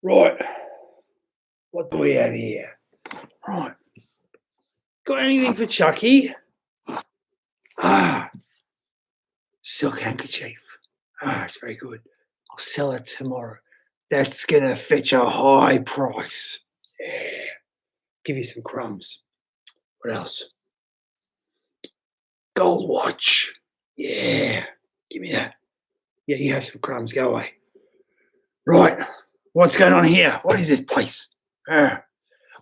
Right. What do we have here? Right. Got anything for Chucky? Ah, silk handkerchief. Ah, it's very good. I'll sell it tomorrow. That's gonna fetch a high price. Yeah. Give you some crumbs. What else? Gold watch. Yeah. Give me that. Yeah, you have some crumbs. Go away. Right. What's going on here? What is this place?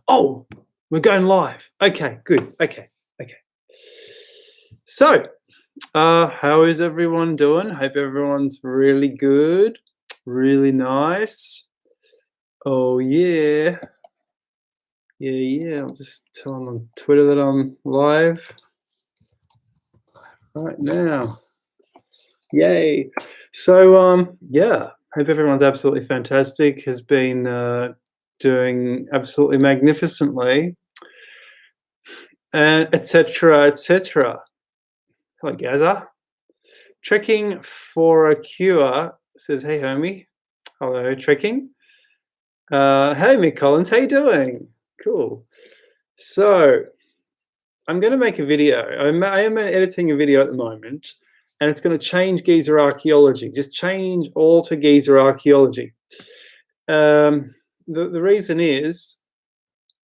Oh, we're going live. Okay, good. Okay. So, how is everyone doing? Hope everyone's really good, really nice. Oh yeah. Yeah. I'll just tell them on Twitter that I'm live right now. Yay. So, yeah, hope everyone's absolutely fantastic, has been doing absolutely magnificently, and etc. Hello, Giza. Trekking for a Cure says, hey, homie. Hello, Trekking. Hey, Mick Collins, how you doing? Cool. So, I'm going to make a video. I am editing a video at the moment, and it's going to change Giza archaeology. Just change all to Giza archaeology. The reason is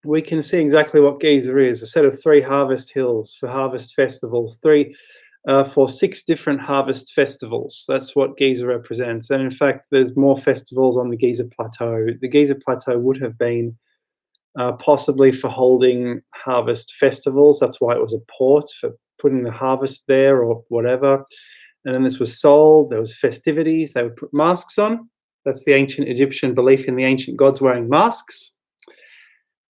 we can see exactly what Giza is: a set of 3 harvest hills for harvest festivals, for 6 different harvest festivals. That's what Giza represents. And in fact, there's more festivals on the Giza Plateau. The Giza Plateau would have been possibly for holding harvest festivals. That's why it was a port, for putting the harvest there or whatever. And then this was sold. There was festivities. They would put masks on. That's the ancient Egyptian belief in the ancient gods wearing masks.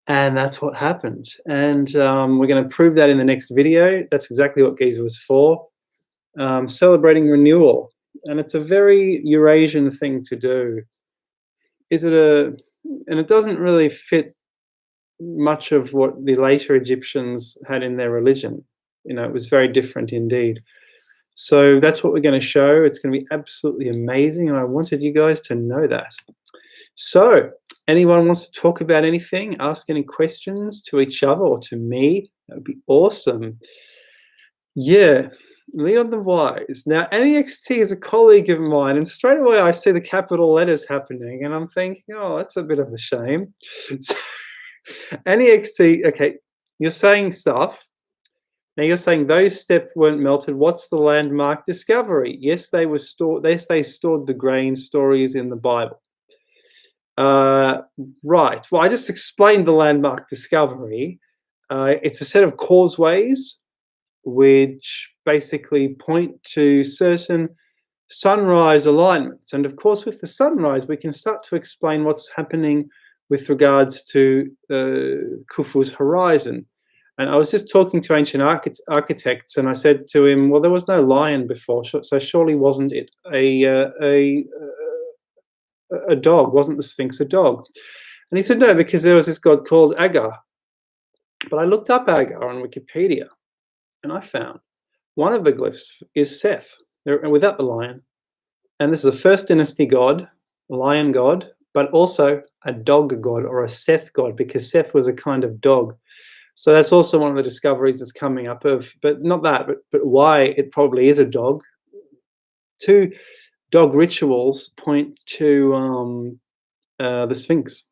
And that's what happened. And we're going to prove that in the next video. That's exactly what Giza was for. Celebrating renewal. And it's a very Eurasian thing to do. And it doesn't really fit much of what the later Egyptians had in their religion. It was very different indeed. So that's what we're going to show. It's going to be absolutely amazing, and I wanted you guys to know that. So, anyone wants to talk about anything, ask any questions to each other or to me, that would be awesome. Yeah, Leon the Wise. Now, NEXT is a colleague of mine, and straight away I see the capital letters happening, and I'm thinking, oh, that's a bit of a shame. So, NEXT, okay, you're saying stuff. Now you're saying those steps weren't melted. What's the landmark discovery? Yes, they were stored. Yes, they stored the grain stories in the Bible. Right. Well, I just explained the landmark discovery. It's a set of causeways which basically point to certain sunrise alignments. And of course, with the sunrise, we can start to explain what's happening with regards to Khufu's horizon. And I was just talking to ancient architects, and I said to him, well, there was no lion before, so surely wasn't it a dog? Wasn't the Sphinx a dog? And he said, no, because there was this god called Agar. But I looked up Agar on Wikipedia, and I found one of the glyphs is Seth, without the lion. And this is a first dynasty god, a lion god, but also a dog god, or a Seth god, because Seth was a kind of dog. So that's also one of the discoveries that's coming up but not that, but why it probably is a dog. 2 dog rituals point to the Sphinx.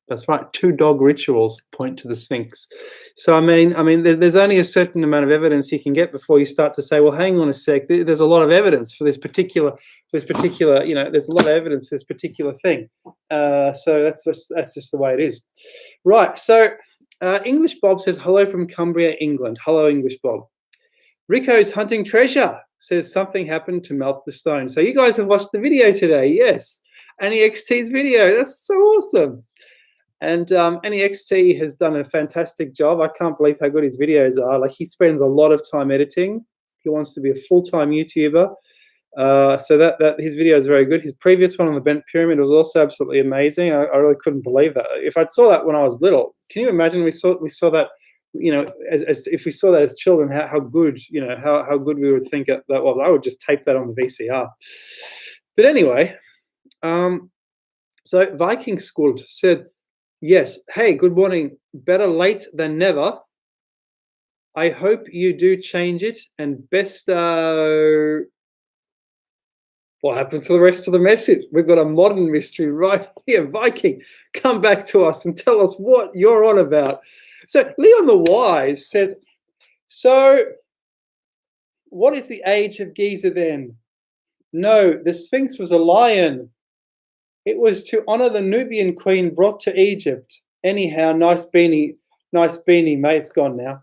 That's right, 2 dog rituals point to the Sphinx. So I mean, there's only a certain amount of evidence you can get before you start to say, well, hang on a sec, there's a lot of evidence for this particular, there's a lot of evidence for this particular thing. So that's just the way it is. Right. So English Bob says, hello from Cumbria, England. Hello, English Bob. Rico's hunting treasure says something happened to melt the stone. So you guys have watched the video today. Yes. NEXT's video. That's so awesome. And NEXT has done a fantastic job. I can't believe how good his videos are. Like, he spends a lot of time editing. He wants to be a full-time YouTuber. So that his video is very good. His previous one on the bent pyramid was also absolutely amazing. I really couldn't believe that. If I saw that when I was little, can you imagine we saw that, as if we saw that as children, how good, how good we would think that was. I would just tape that on the VCR. But anyway, So Viking Skuld said, yes, hey, good morning. Better late than never. I hope you do change it, and best. What happened to the rest of the message? We've got a modern mystery right here. Viking, come back to us and tell us what you're on about. So Leon the Wise says, so what is the age of Giza then? No, the Sphinx was a lion. It was to honor the Nubian queen brought to Egypt. Anyhow, nice beanie, mate. It's gone now.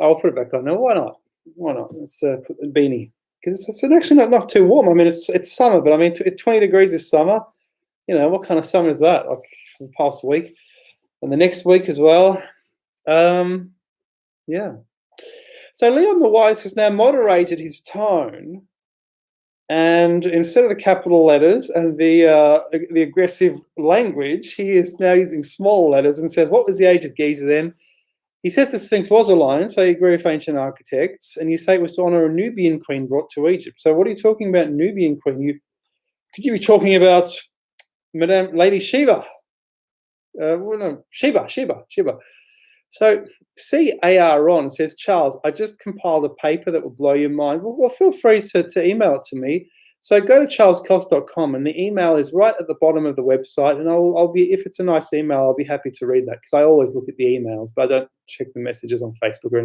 I'll put it back on now. Why not? Why not? Let's put the beanie, because it's actually not too warm. I mean, it's summer, but I mean, it's 20 degrees this summer. You know, what kind of summer is that? Like for the past week and the next week as well. Yeah. So Leon the Wise has now moderated his tone, and instead of the capital letters and the aggressive language, he is now using small letters and says, "What was the age of Giza then?" He says the Sphinx was a lion, so you agree with ancient architects, and you say it was to honor a Nubian queen brought to Egypt. So what are you talking about, Nubian queen? Could you be talking about Madame Lady Sheba? Well, no, Sheba. So CAR says, Charles, I just compiled a paper that will blow your mind. Well, feel free to email it to me. So go to charlescost.com, and the email is right at the bottom of the website. And I'll be, if it's a nice email, I'll be happy to read that, because I always look at the emails, but I don't check the messages on Facebook or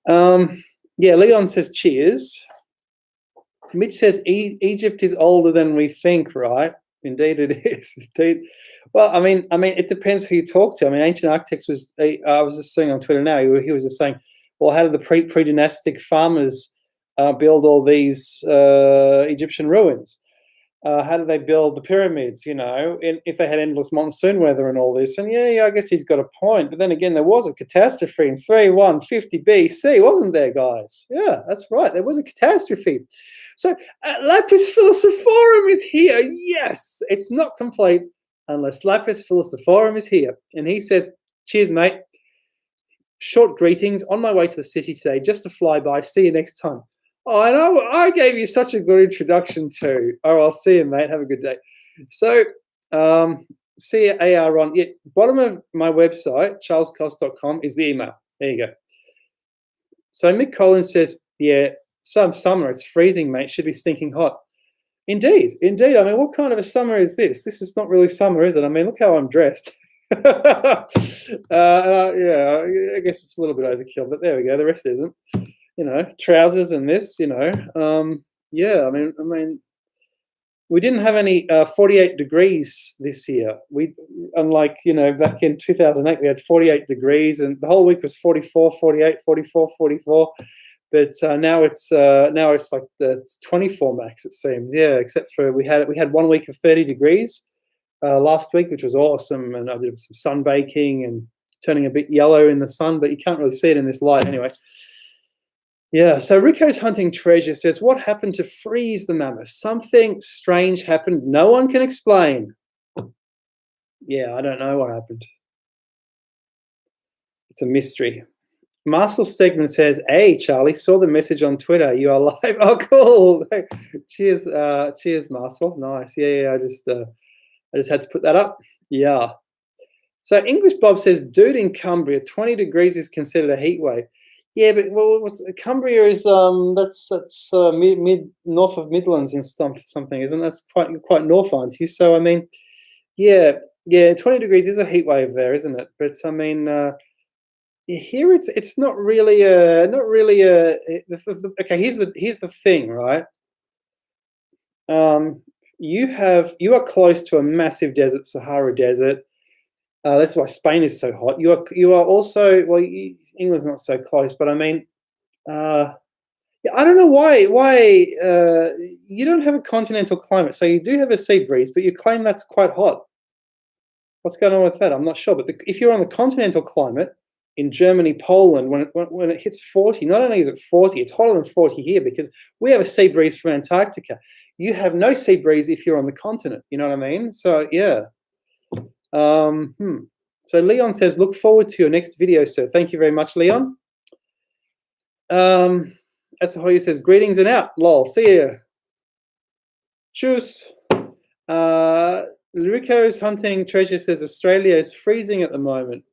anything. Yeah, Leon says cheers. Mitch says Egypt is older than we think, right? Indeed, it is. Indeed. Well, I mean, it depends who you talk to. I mean, ancient architects was. I was just seeing on Twitter now. He was just saying, well, how did the pre-dynastic farmers build all these Egyptian ruins? How did they build the pyramids? You know, if they had endless monsoon weather and all this. And yeah, I guess he's got a point. But then again, there was a catastrophe in 3150 BC, wasn't there, guys? Yeah, that's right. There was a catastrophe. So Lapis Philosophorum is here. Yes, it's not complete unless Lapis Philosophorum is here. And he says, cheers, mate. Short greetings. On my way to the city today, just to fly by. See you next time. Oh, I know. I gave you such a good introduction too. Oh, I'll see you, mate. Have a good day. So, see you, AR on. Yeah, bottom of my website, charlescost.com, is the email. There you go. So Mick Collins says, yeah, some summer. It's freezing, mate. Should be stinking hot. Indeed. I mean, what kind of a summer is this? This is not really summer, is it? I mean, look how I'm dressed. Yeah, I guess it's a little bit overkill, but there we go. The rest isn't. You know, trousers and this. You know, yeah. I mean, we didn't have any 48 degrees this year. We, unlike, you know, back in 2008, we had 48 degrees, and the whole week was 44, 48, 44, 44. But now it's like it's 24 max, it seems. Yeah, except for we had 1 week of 30 degrees last week, which was awesome, and I did some sunbaking and turning a bit yellow in the sun, but you can't really see it in this light anyway. Yeah, so Rico's Hunting Treasure says, what happened to freeze the mammoth? Something strange happened. No one can explain. Yeah, I don't know what happened. It's a mystery. Marcel Stegman says, hey, Charlie, saw the message on Twitter. You are live. Oh, cool. Cheers, Marcel. Nice. Yeah, I just had to put that up. Yeah. So English Bob says, dude, in Cumbria, 20 degrees is considered a heat wave. Yeah, but Cumbria is that's mid north of Midlands and something, isn't it? That's quite north, aren't you? So I mean, yeah, 20 degrees is a heat wave there, isn't it? But I mean, here it's not really okay. Here's the thing, right? You are close to a massive desert, Sahara Desert. That's why Spain is so hot. You are also, well, England's not so close, but I mean, I don't know why you don't have a continental climate. So you do have a sea breeze, but you claim that's quite hot. What's going on with that? I'm not sure. But if you're on the continental climate in Germany, Poland, when it hits 40, not only is it 40, it's hotter than 40 here, because we have a sea breeze from Antarctica. You have no sea breeze if you're on the continent. You know what I mean? So yeah. So Leon says, look forward to your next video, sir. Thank you very much, Leon. Asahoya says, greetings and out. Lol. See you. Tschüss. Rico's Hunting Treasure says Australia is freezing at the moment.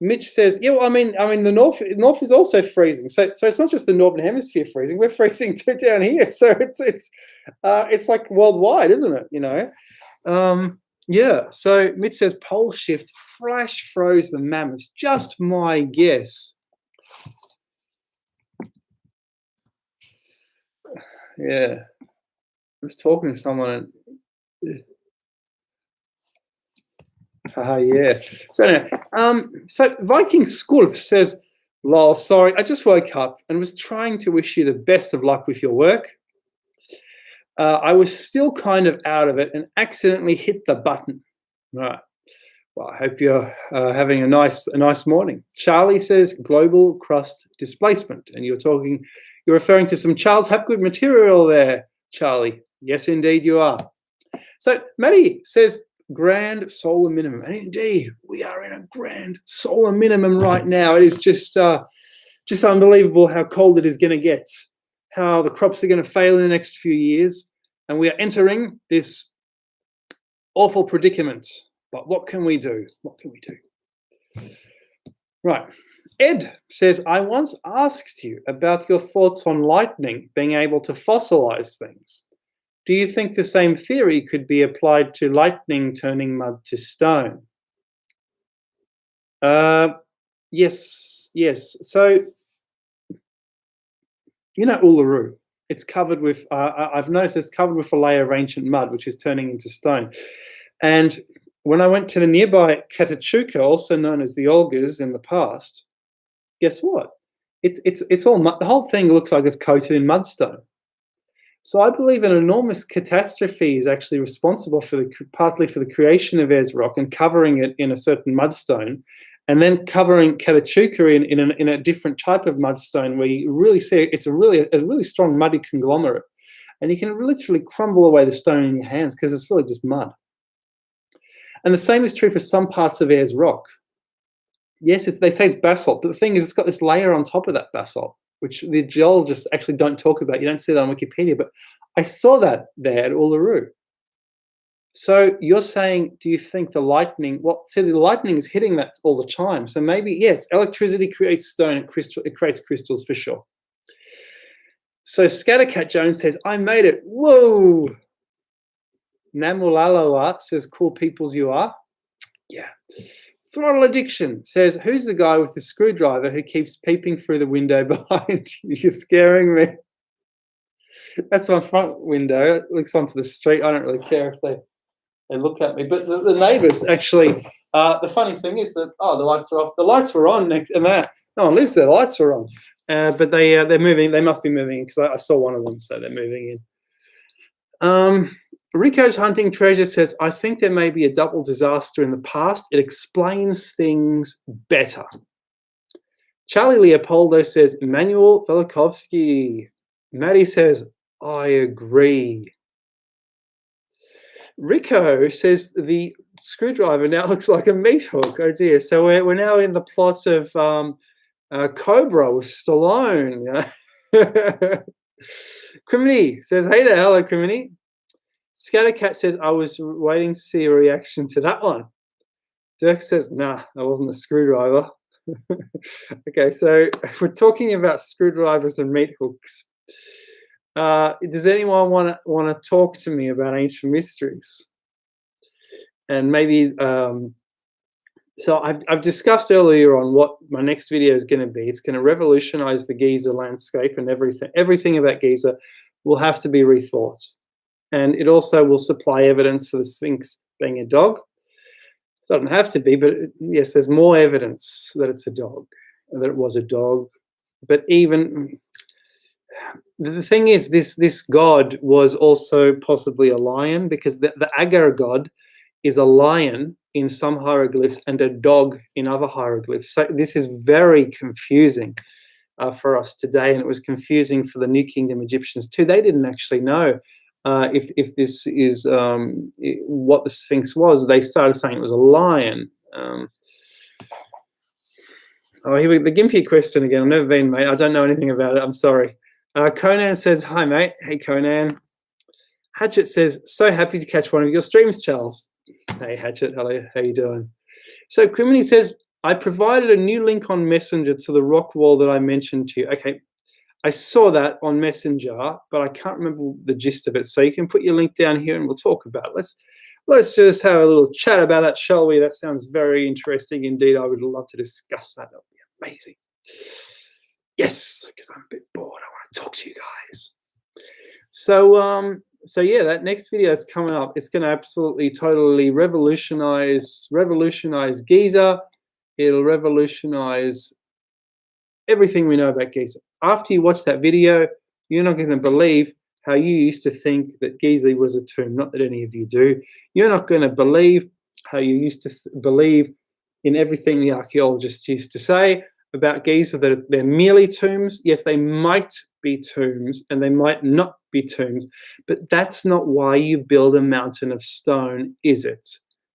Mitch says, yeah, well, I mean, the north is also freezing. So it's not just the northern hemisphere freezing. We're freezing too down here. So it's like worldwide, isn't it? You know. Yeah. So Mitch says pole shift flash froze the mammoths. Just my guess. Yeah. I was talking to someone. Yeah. So anyway, so Viking Skulf says, lol, sorry, I just woke up and was trying to wish you the best of luck with your work. I was still kind of out of it and accidentally hit the button. All right. Well, I hope you're having a nice morning. Charlie says global crust displacement, and you're referring to some Charles Hapgood material there, Charlie. Yes, indeed you are. So Maddie says grand solar minimum, and indeed we are in a grand solar minimum right now. It is just unbelievable how cold it is going to get, how the crops are going to fail in the next few years, and we are entering this awful predicament. But what can we do? What can we do? Right. Ed says, I once asked you about your thoughts on lightning being able to fossilize things. Do you think the same theory could be applied to lightning turning mud to stone? Yes. So, you know Uluru. It's covered with, I've noticed it's covered with a layer of ancient mud, which is turning into stone. And when I went to the nearby Katachuka, also known as the Olgas in the past, guess what? It's all mud. The whole thing looks like it's coated in mudstone. So I believe an enormous catastrophe is actually responsible partly for the creation of Ayers Rock and covering it in a certain mudstone, and then covering Katachuka in a different type of mudstone where you really see it's a really strong muddy conglomerate, and you can literally crumble away the stone in your hands because it's really just mud. And the same is true for some parts of Ayers Rock. Yes, they say it's basalt, but the thing is it's got this layer on top of that basalt, which the geologists actually don't talk about. You don't see that on Wikipedia, but I saw that there at Uluru. So you're saying, do you think the lightning, the lightning is hitting that all the time. So maybe, yes, electricity creates stone, it creates crystals for sure. So Scattercat Jones says, I made it. Whoa. Namulaloa says, cool peoples you are. Yeah. Throttle Addiction says, who's the guy with the screwdriver who keeps peeping through the window behind you? You're scaring me. That's my front window. It looks onto the street. I don't really care if they look at me. But the neighbours actually, the funny thing is that, the lights are off. The lights were on next, and no one lives there. The lights were on. But they're moving. They must be moving in because I saw one of them, so they're moving in. Rico's Hunting Treasure says, I think there may be a double disaster in the past. It explains things better. Charlie Leopoldo says, Emmanuel Velikovsky. Maddie says, I agree. Rico says the screwdriver now looks like a meat hook. Oh dear. So we're now in the plot of Cobra with Stallone. Crimini says, hey there. Hello, Crimini. Scattercat says, I was waiting to see a reaction to that one. Dirk says, nah, that wasn't a screwdriver. Okay, so if we're talking about screwdrivers and meat hooks, does anyone want to talk to me about ancient mysteries? And maybe, so I've discussed earlier on what my next video is going to be. It's going to revolutionize the Giza landscape, and everything about Giza will have to be rethought. And it also will supply evidence for the Sphinx being a dog. It doesn't have to be, but yes, there's more evidence that it's a dog, that it was a dog. But even the thing is, this god was also possibly a lion, because the Agar god is a lion in some hieroglyphs and a dog in other hieroglyphs. So this is very confusing for us today, and it was confusing for the New Kingdom Egyptians too. They didn't actually know if this is what the Sphinx was. They started saying it was a lion. Here the Gimpy question again. I've never been, mate. I don't know anything about it. I'm sorry. Conan says, hi, mate. Hey, Conan. Hatchet says, so happy to catch one of your streams, Charles. Hey, Hatchet, hello, how you doing? So Criminy says, I provided a new link on Messenger to the rock wall that I mentioned to you. Okay, I saw that on Messenger, but I can't remember the gist of it. So you can put your link down here and we'll talk about it. Let's just have a little chat about that, shall we? That sounds very interesting indeed. I would love to discuss that. That would be amazing. Yes, because I'm a bit bored. I want to talk to you guys. So yeah, that next video is coming up. It's going to absolutely, totally revolutionize Giza. It'll revolutionize everything we know about Giza. After you watch that video, you're not going to believe how you used to think that Giza was a tomb. Not that any of you do. You're not going to believe how you used to believe in everything the archaeologists used to say about Giza, that they're merely tombs. Yes, they might be tombs and they might not be tombs, but that's not why you build a mountain of stone, is it?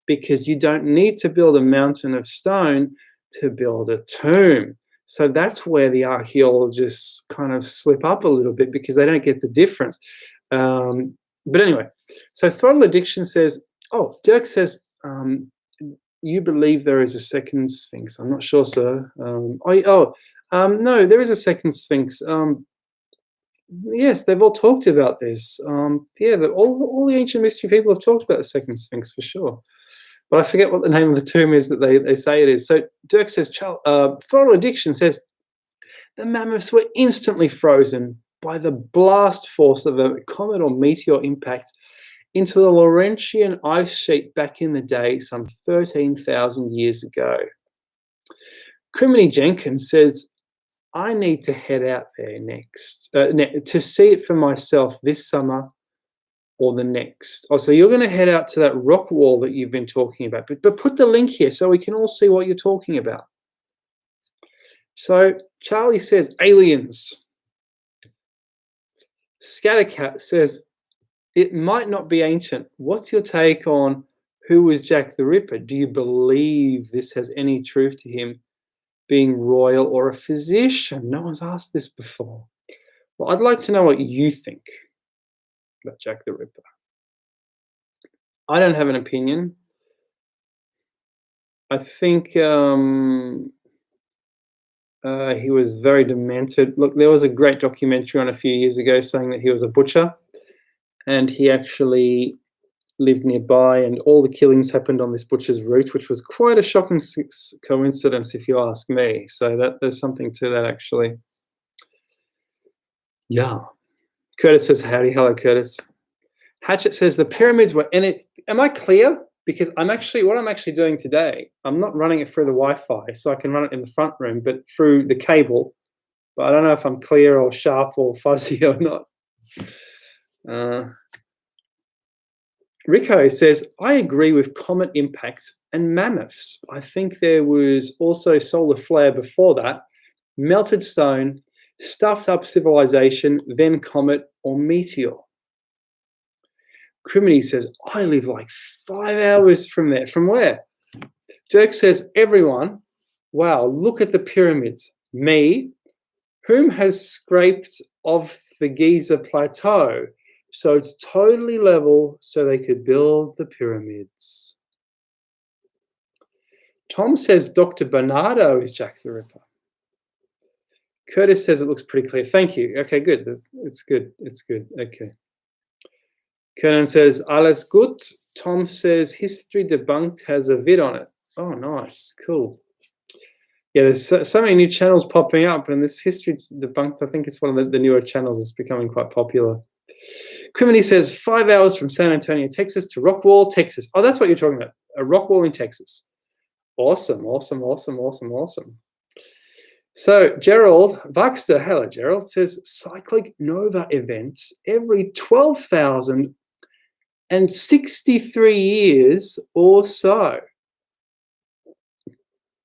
Because you don't need to build a mountain of stone to build a tomb. So that's where the archaeologists kind of slip up a little bit, because they don't get the difference. But anyway, so Throttle Addiction says, oh, Dirk says, you believe there is a second Sphinx. I'm not sure, sir. No, there is a second Sphinx. Yes, they've all talked about this. Yeah, all the ancient mystery people have talked about the second Sphinx for sure. But I forget what the name of the tomb is that they say it is. So Dirk says, Throttle Addiction says, the mammoths were instantly frozen by the blast force of a comet or meteor impact into the Laurentian ice sheet back in the day, some 13,000 years ago. Criminy Jenkins says, I need to head out there next to see it for myself this summer or the next. Oh, so you're going to head out to that rock wall that you've been talking about, but put the link here so we can all see what you're talking about. So Charlie says, aliens. Scattercat says, it might not be ancient. What's your take on who was Jack the Ripper? Do you believe this has any truth to him being royal or a physician? No one's asked this before. Well, I'd like to know what you think about Jack the Ripper. I don't have an opinion. I think he was very demented. Look, there was a great documentary on a few years ago saying that he was a butcher, and he actually lived nearby, and all the killings happened on this butcher's route, which was quite a shocking coincidence, if you ask me. So there's something to that, actually. Yeah. Curtis says, howdy. Hello, Curtis. Hatchet says, the pyramids were in it. Am I clear? Because what I'm actually doing today, I'm not running it through the Wi-Fi, so I can run it in the front room, but through the cable. But I don't know if I'm clear or sharp or fuzzy or not. Rico says, I agree with comet impacts and mammoths. I think there was also solar flare before that, melted stone, stuffed up civilization, then comet or meteor. Criminy says, I live like 5 hours from there. From where? Dirk says, everyone, wow, look at the pyramids. Me, whom has scraped off the Giza plateau, so it's totally level so they could build the pyramids. Tom says Dr. Bernardo is Jack the Ripper. Curtis says it looks pretty clear. Thank you. Okay, good. It's good. It's good. Okay. Kernan says, alles gut. Tom says, history debunked has a vid on it. Oh, nice. Cool. Yeah, there's so many new channels popping up, and this history debunked, I think it's one of the newer channels that's becoming quite popular. Criminy says, 5 hours from San Antonio, Texas to Rockwall, Texas. Oh, that's what you're talking about. A Rockwall in Texas. Awesome, awesome, awesome, awesome, awesome. So Gerald Baxter, hello Gerald, says cyclic nova events every 12,063 years or so.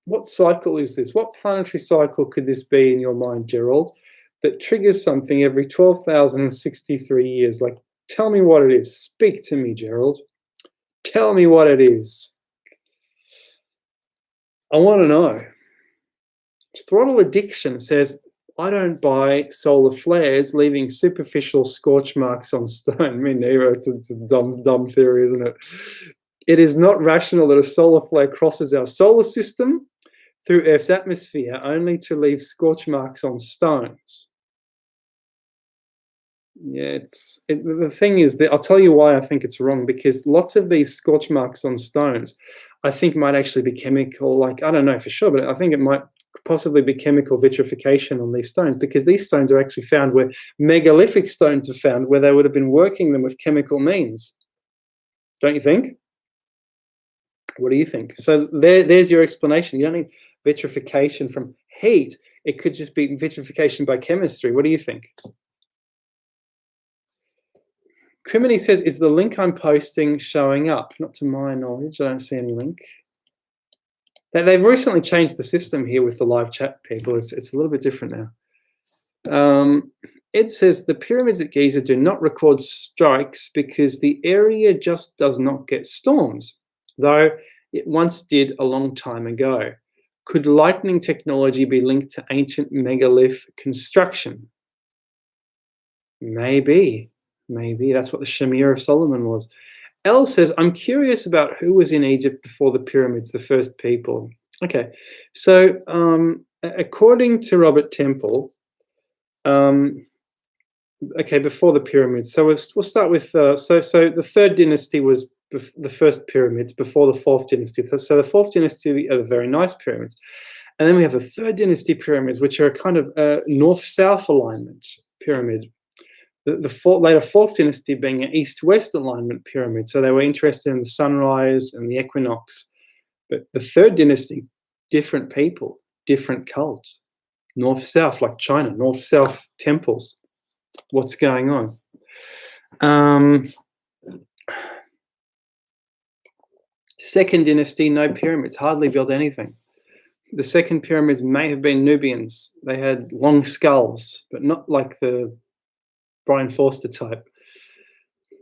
What cycle is this? What planetary cycle could this be in your mind, Gerald, that triggers something every 12,063 years? Like, tell me what it is. Speak to me, Gerald. Tell me what it is. I want to know. Throttle Addiction says, I don't buy solar flares leaving superficial scorch marks on stone. Me neither. It's a dumb theory, isn't it? It is not rational that a solar flare crosses our solar system through Earth's atmosphere only to leave scorch marks on stones. Yeah, the thing is that I'll tell you why I think it's wrong, because lots of these scorch marks on stones, I think might actually be chemical, like, I don't know for sure, but I think it might possibly be chemical vitrification on these stones, because these stones are actually found where megalithic stones are found, where they would have been working them with chemical means. Don't you think? What do you think? So there's your explanation. You don't need vitrification from heat. It could just be vitrification by chemistry. What do you think? Criminy says, is the link I'm posting showing up? Not to my knowledge. I don't see any link. They've recently changed the system here with the live chat people. It's a little bit different now. It says the pyramids at Giza do not record strikes because the area just does not get storms, though it once did a long time ago. Could lightning technology be linked to ancient megalith construction? Maybe. That's what the Shamir of Solomon was. Elle says, I'm curious about who was in Egypt before the pyramids, the first people. Okay, so according to Robert Temple, okay, before the pyramids. So we'll start with, so the third dynasty was the first pyramids before the fourth dynasty. So the fourth dynasty are the very nice pyramids. And then we have the third dynasty pyramids, which are a kind of north-south alignment pyramid. The later fourth dynasty being an east-west alignment pyramid. So they were interested in the sunrise and the equinox. But the third dynasty, different people, different cults. North-south, like China, north-south temples. What's going on? Second dynasty, no pyramids, hardly built anything. The second pyramids may have been Nubians. They had long skulls, but not like the Brian Forster type.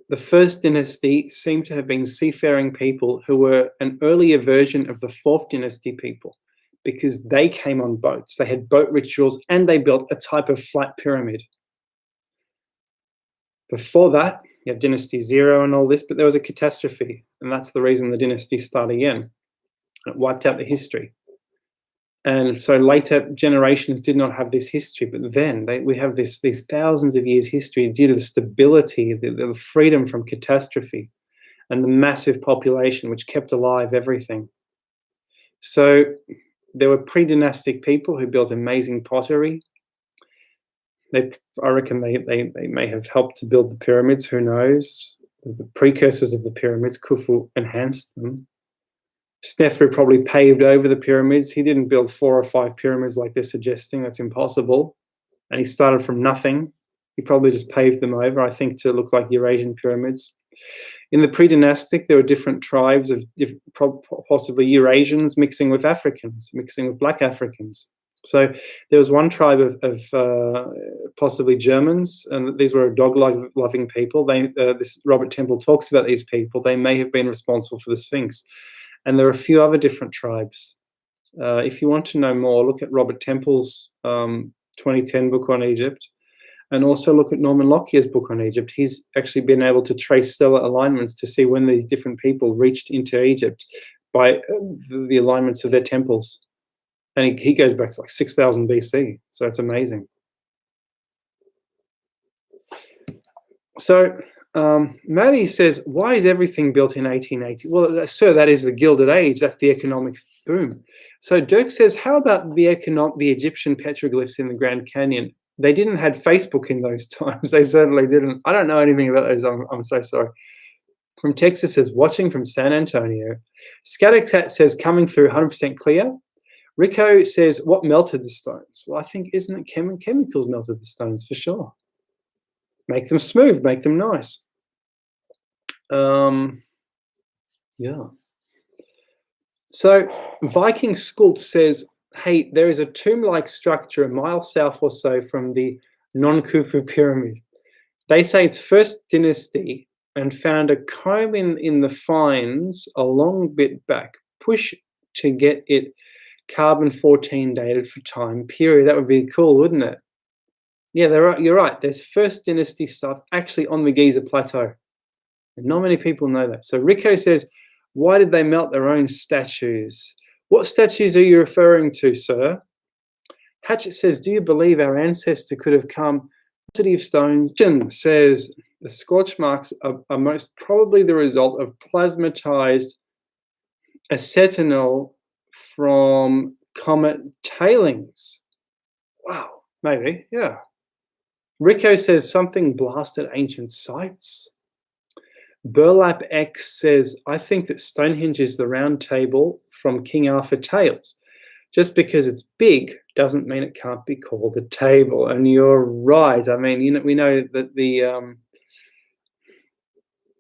The first dynasty seemed to have been seafaring people who were an earlier version of the fourth dynasty people, because they came on boats. They had boat rituals and they built a type of flat pyramid. Before that, you have Dynasty 0 and all this, but there was a catastrophe, and that's the reason the dynasties start again. It wiped out the history. And so later generations did not have this history, but then we have these thousands of years history due to the stability, the freedom from catastrophe, and the massive population which kept alive everything. So there were pre-dynastic people who built amazing pottery. I reckon they may have helped to build the pyramids, who knows? The precursors of the pyramids, Khufu, enhanced them. Snefru probably paved over the pyramids. He didn't build 4 or 5 pyramids like they're suggesting. That's impossible. And he started from nothing. He probably just paved them over, I think, to look like Eurasian pyramids. In the pre-dynastic, there were different tribes of possibly Eurasians mixing with Africans, mixing with black Africans. So there was one tribe of possibly Germans, and these were dog-loving people. This Robert Temple talks about these people. They may have been responsible for the Sphinx. And there are a few other different tribes. If you want to know more, look at Robert Temple's 2010 book on Egypt, and also look at Norman Lockyer's book on Egypt. He's actually been able to trace stellar alignments to see when these different people reached into Egypt by the alignments of their temples. And he goes back to like 6,000 BC. So it's amazing. So Maddie says, why is everything built in 1880? Well, sir, that is the Gilded Age. That's the economic boom. So Dirk says, how about the Egyptian petroglyphs in the Grand Canyon? They didn't have Facebook in those times. They certainly didn't. I don't know anything about those. I'm so sorry. From Texas says, watching from San Antonio. Scattercat says, coming through 100% clear. Rico says, what melted the stones? Well, I think, isn't it chemicals melted the stones for sure? Make them smooth, make them nice. Yeah. So Viking Skult says, hey, there is a tomb-like structure a mile south or so from the non-Khufu pyramid. They say it's first dynasty and found a comb in the finds a long bit back. Push to get it carbon-14 dated for time period. That would be cool, wouldn't it? Yeah, you're right. There's first dynasty stuff actually on the Giza plateau. And not many people know that. So Rico says, why did they melt their own statues? What statues are you referring to, sir? Hatchett says, do you believe our ancestor could have come city of stones? Says the scorch marks are most probably the result of plasmatized acetanol from comet tailings. Wow, maybe, yeah. Rico says something blasted ancient sites. Burlap X says, I think that Stonehenge is the round table from King Arthur Tales. Just because it's big doesn't mean it can't be called a table. And you're right. I mean, we know that the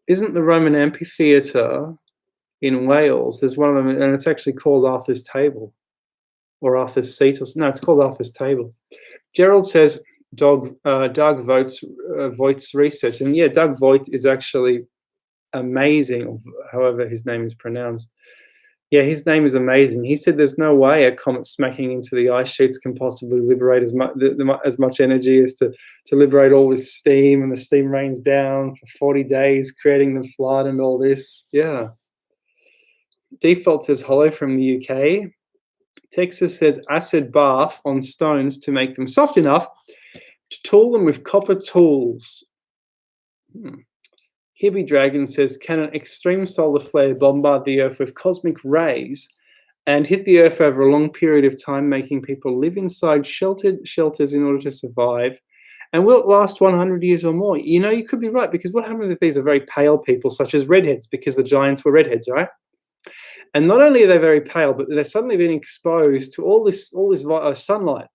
isn't the Roman amphitheatre in Wales, there's one of them, and it's actually called Arthur's Table or Arthur's Seat. No, it's called Arthur's Table. Gerald says, Doug Voigt's research. And yeah, Doug Voigt is actually amazing, however his name is pronounced. Yeah, his name is amazing. He said there's no way a comet smacking into the ice sheets can possibly liberate as much energy as to liberate all this steam, and the steam rains down for 40 days, creating the flood and all this. Yeah. Default says hello from the UK. Texas says acid bath on stones to make them soft enough to tool them with copper tools. Hibby Dragon says, can an extreme solar flare bombard the Earth with cosmic rays and hit the Earth over a long period of time, making people live inside shelters in order to survive? And will it last 100 years or more? You know, you could be right, because what happens if these are very pale people, such as redheads, because the giants were redheads, right? And not only are they very pale, but they're suddenly being exposed to all this sunlight.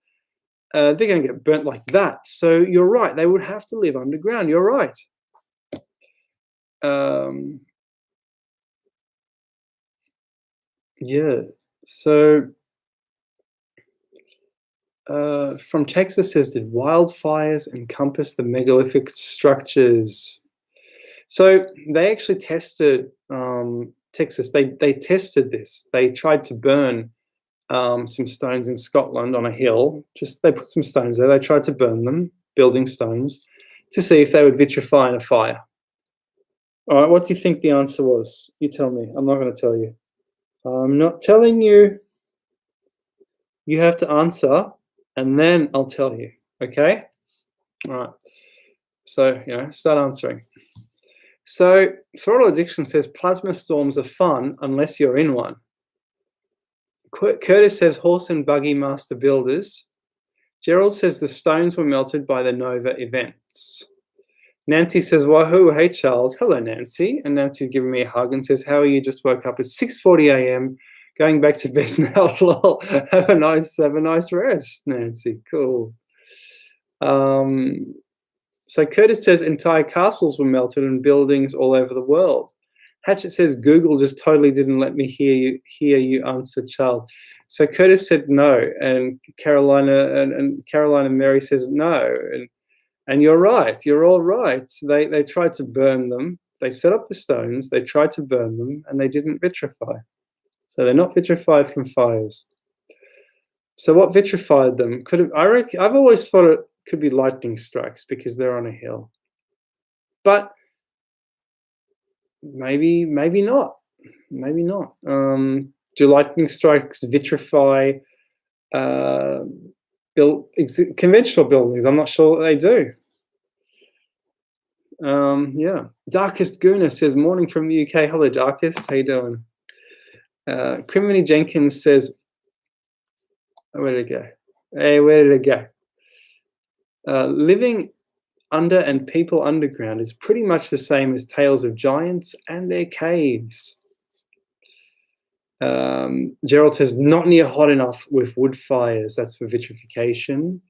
They're going to get burnt like that. So you're right. They would have to live underground. You're right. Yeah. So from Texas says, did wildfires encompass the megalithic structures? So they actually tested Texas. They tested this. They tried to burn some stones in Scotland on a hill. They put some stones there. They tried to burn them, building stones, to see if they would vitrify in a fire. All right, what do you think the answer was? You tell me. I'm not going to tell you. I'm not telling you. You have to answer, and then I'll tell you. Okay? All right. So, start answering. So, Throttle Addiction says plasma storms are fun unless you're in one. Curtis says horse and buggy master builders. Gerald says the stones were melted by the Nova events. Nancy says, wahoo, hey Charles. Hello, Nancy. And Nancy's giving me a hug and says, how are you? Just woke up at 6:40 a.m. Going back to bed now. Lol. Have a nice rest, Nancy. Cool. So Curtis says entire castles were melted and buildings all over the world. Hatchett says Google just totally didn't let me hear you answer, Charles. So Curtis said no, and Carolina Mary says no, and you're right. You're all right. They tried to burn them. They set up the stones. They tried to burn them, and they didn't vitrify. So they're not vitrified from fires. So what vitrified them could have? I've always thought it could be lightning strikes because they're on a hill, but maybe not. Maybe not. Do lightning strikes vitrify conventional buildings? I'm not sure that they do. Yeah. Darkest Gooner says, morning from the UK. Hello, Darkest. How you doing? Criminy Jenkins says, where did it go? Hey, where did it go? Living under and people underground is pretty much the same as tales of giants and their caves. Gerald says, not near hot enough with wood fires. That's for vitrification.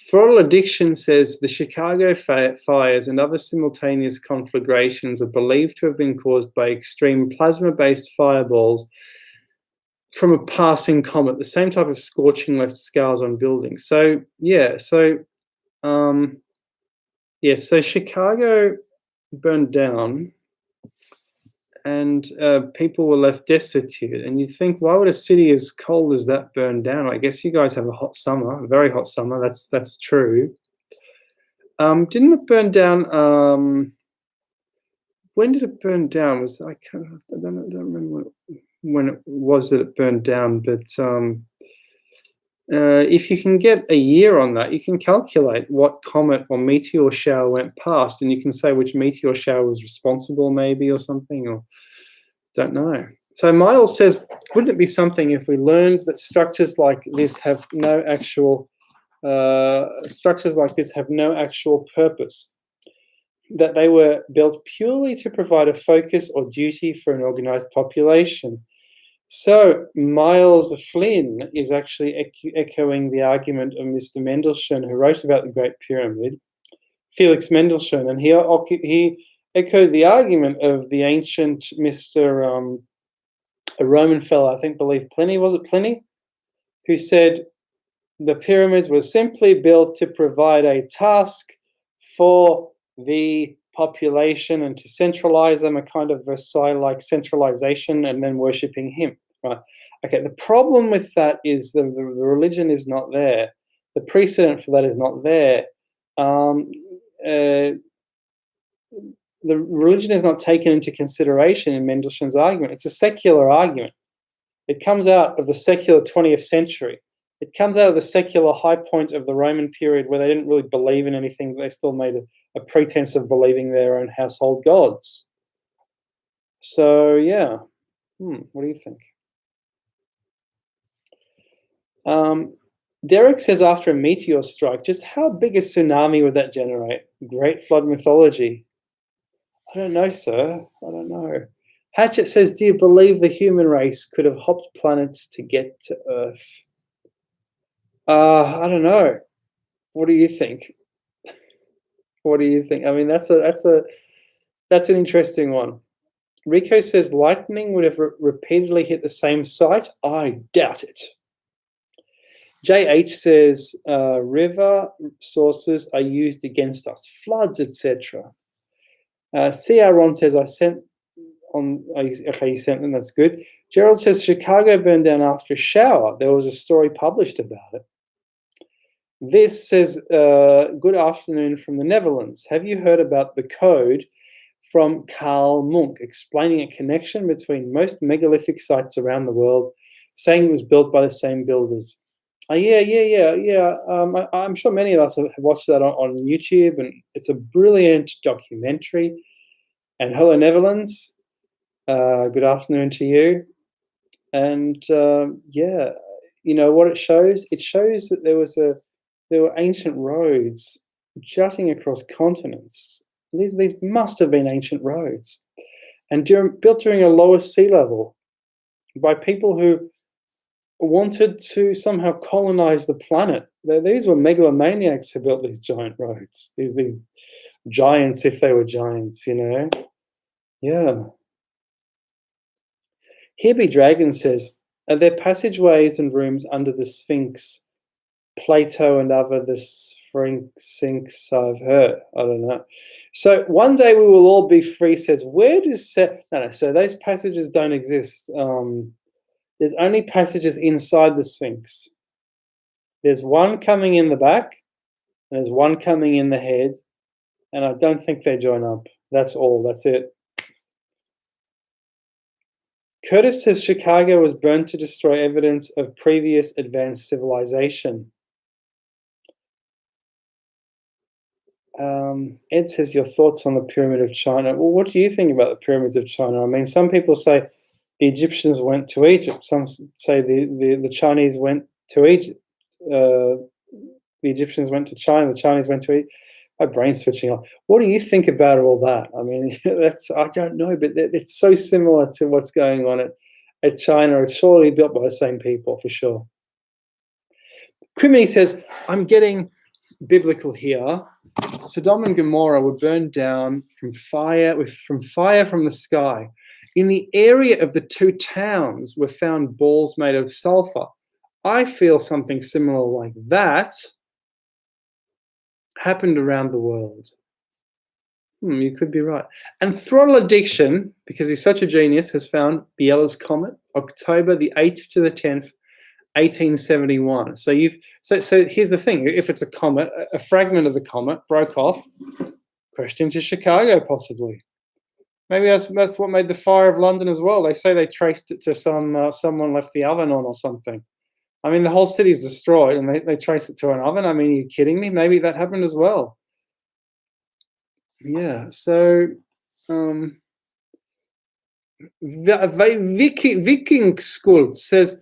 Throttle Addiction says the Chicago fires and other simultaneous conflagrations are believed to have been caused by extreme plasma-based fireballs from a passing comet, the same type of scorching left scars on buildings. So so Chicago burned down, and people were left destitute. And you think, why would a city as cold as that burn down? I guess you guys have a hot summer, a very hot summer. That's true. Didn't it burn down? When did it burn down? I don't remember when it was that it burned down, but if you can get a year on that, you can calculate what comet or meteor shower went past, and you can say which meteor shower was responsible, maybe, or something, or don't know. So Miles says, wouldn't it be something if we learned that structures like this have no actual purpose, that they were built purely to provide a focus or duty for an organized population? So Miles Flynn is actually echoing the argument of Mr. Mendelssohn, who wrote about the Great Pyramid, Felix Mendelssohn, and he echoed the argument of the ancient Mr. A Roman fellow, I think, believed Pliny, was it Pliny, who said the pyramids were simply built to provide a task for the population and to centralize them, a kind of Versailles-like centralization, and then worshipping him. Right? Okay. The problem with that is the religion is not there. The precedent for that is not there. The religion is not taken into consideration in Mendelssohn's argument. It's a secular argument. It comes out of the secular 20th century. It comes out of the secular high point of the Roman period, where they didn't really believe in anything, but they still made a pretense of believing their own household gods. So, yeah. What do you think? Derek says, after a meteor strike, just how big a tsunami would that generate? Great flood mythology. I don't know, sir. I don't know. Hatchet says, do you believe the human race could have hopped planets to get to Earth? I don't know. What do you think? What do you think? I mean, that's an interesting one. Rico says lightning would have repeatedly hit the same site. I doubt it. JH says river sources are used against us, floods, etc. CR Ron says I sent on. Okay, you sent them. That's good. Gerald says Chicago burned down after a shower. There was a story published about it. This says, good afternoon from the Netherlands. Have you heard about the code from Carl Munk explaining a connection between most megalithic sites around the world, saying it was built by the same builders? Yeah. I'm sure many of us have watched that on YouTube, and it's a brilliant documentary. And hello, Netherlands. Good afternoon to you. And yeah, you know what it shows? It shows that there were ancient roads jutting across continents. These must have been ancient roads, and built during a lower sea level by people who wanted to somehow colonize the planet. These were megalomaniacs who built these giant roads. These giants, if they were giants, you know. Yeah. Here Be Dragon says, are there passageways and rooms under the Sphinx, Plato and other the Sphinx I've heard? I don't know. So one day we will all be free, says, where does so those passages don't exist. There's only passages inside the Sphinx. There's one coming in the back, and there's one coming in the head, and I don't think they join up. That's all. That's it. Curtis says Chicago was burned to destroy evidence of previous advanced civilization. Ed says your thoughts on the Pyramid of China. Well, what do you think about the pyramids of China? I mean, some people say the Egyptians went to Egypt. Some say the Chinese went to Egypt. The Egyptians went to China. The Chinese went to Egypt. My brain's switching off. What do you think about all that? I mean, I don't know, but it's so similar to what's going on at China. It's surely built by the same people, for sure. Criminy says, I'm getting biblical here. Sodom and Gomorrah were burned down from fire from the sky. In the area of the two towns were found balls made of sulfur. I feel something similar like that happened around the world. You could be right. And throttle addiction, because he's such a genius, has found Biela's comet, October the 8th to the 10th, 1871. So here's the thing: if it's a comet, a fragment of the comet broke off, crashed into Chicago, possibly. Maybe that's what made the fire of London as well. They say they traced it to someone left the oven on or something. I mean, the whole city's destroyed, and they trace it to an oven. I mean, are you kidding me? Maybe that happened as well. Yeah. So, Viking School says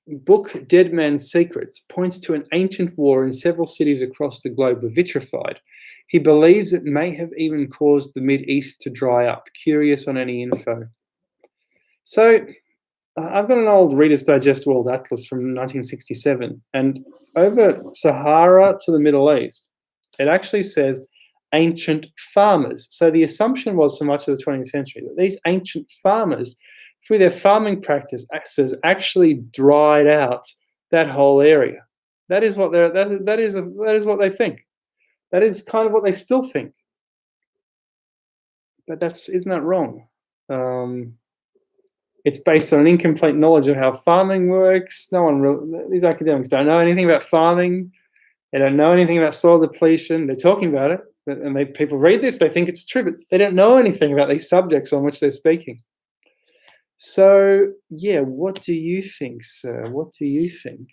book Dead Man's Secrets points to an ancient war in several cities across the globe were vitrified. He believes it may have even caused the Mid-East to dry up. Curious on any info. So I've got an old Reader's Digest World Atlas from 1967, and over Sahara to the Middle East, it actually says ancient farmers. So the assumption was for much of the 20th century that these ancient farmers, through their farming practices, actually dried out that whole area. That is what that is what they think. That is kind of what they still think. But isn't that wrong? It's based on an incomplete knowledge of how farming works. These academics don't know anything about farming. They don't know anything about soil depletion. They're talking about it, and people read this, they think it's true, but they don't know anything about these subjects on which they're speaking. So, yeah, what do you think, sir? What do you think?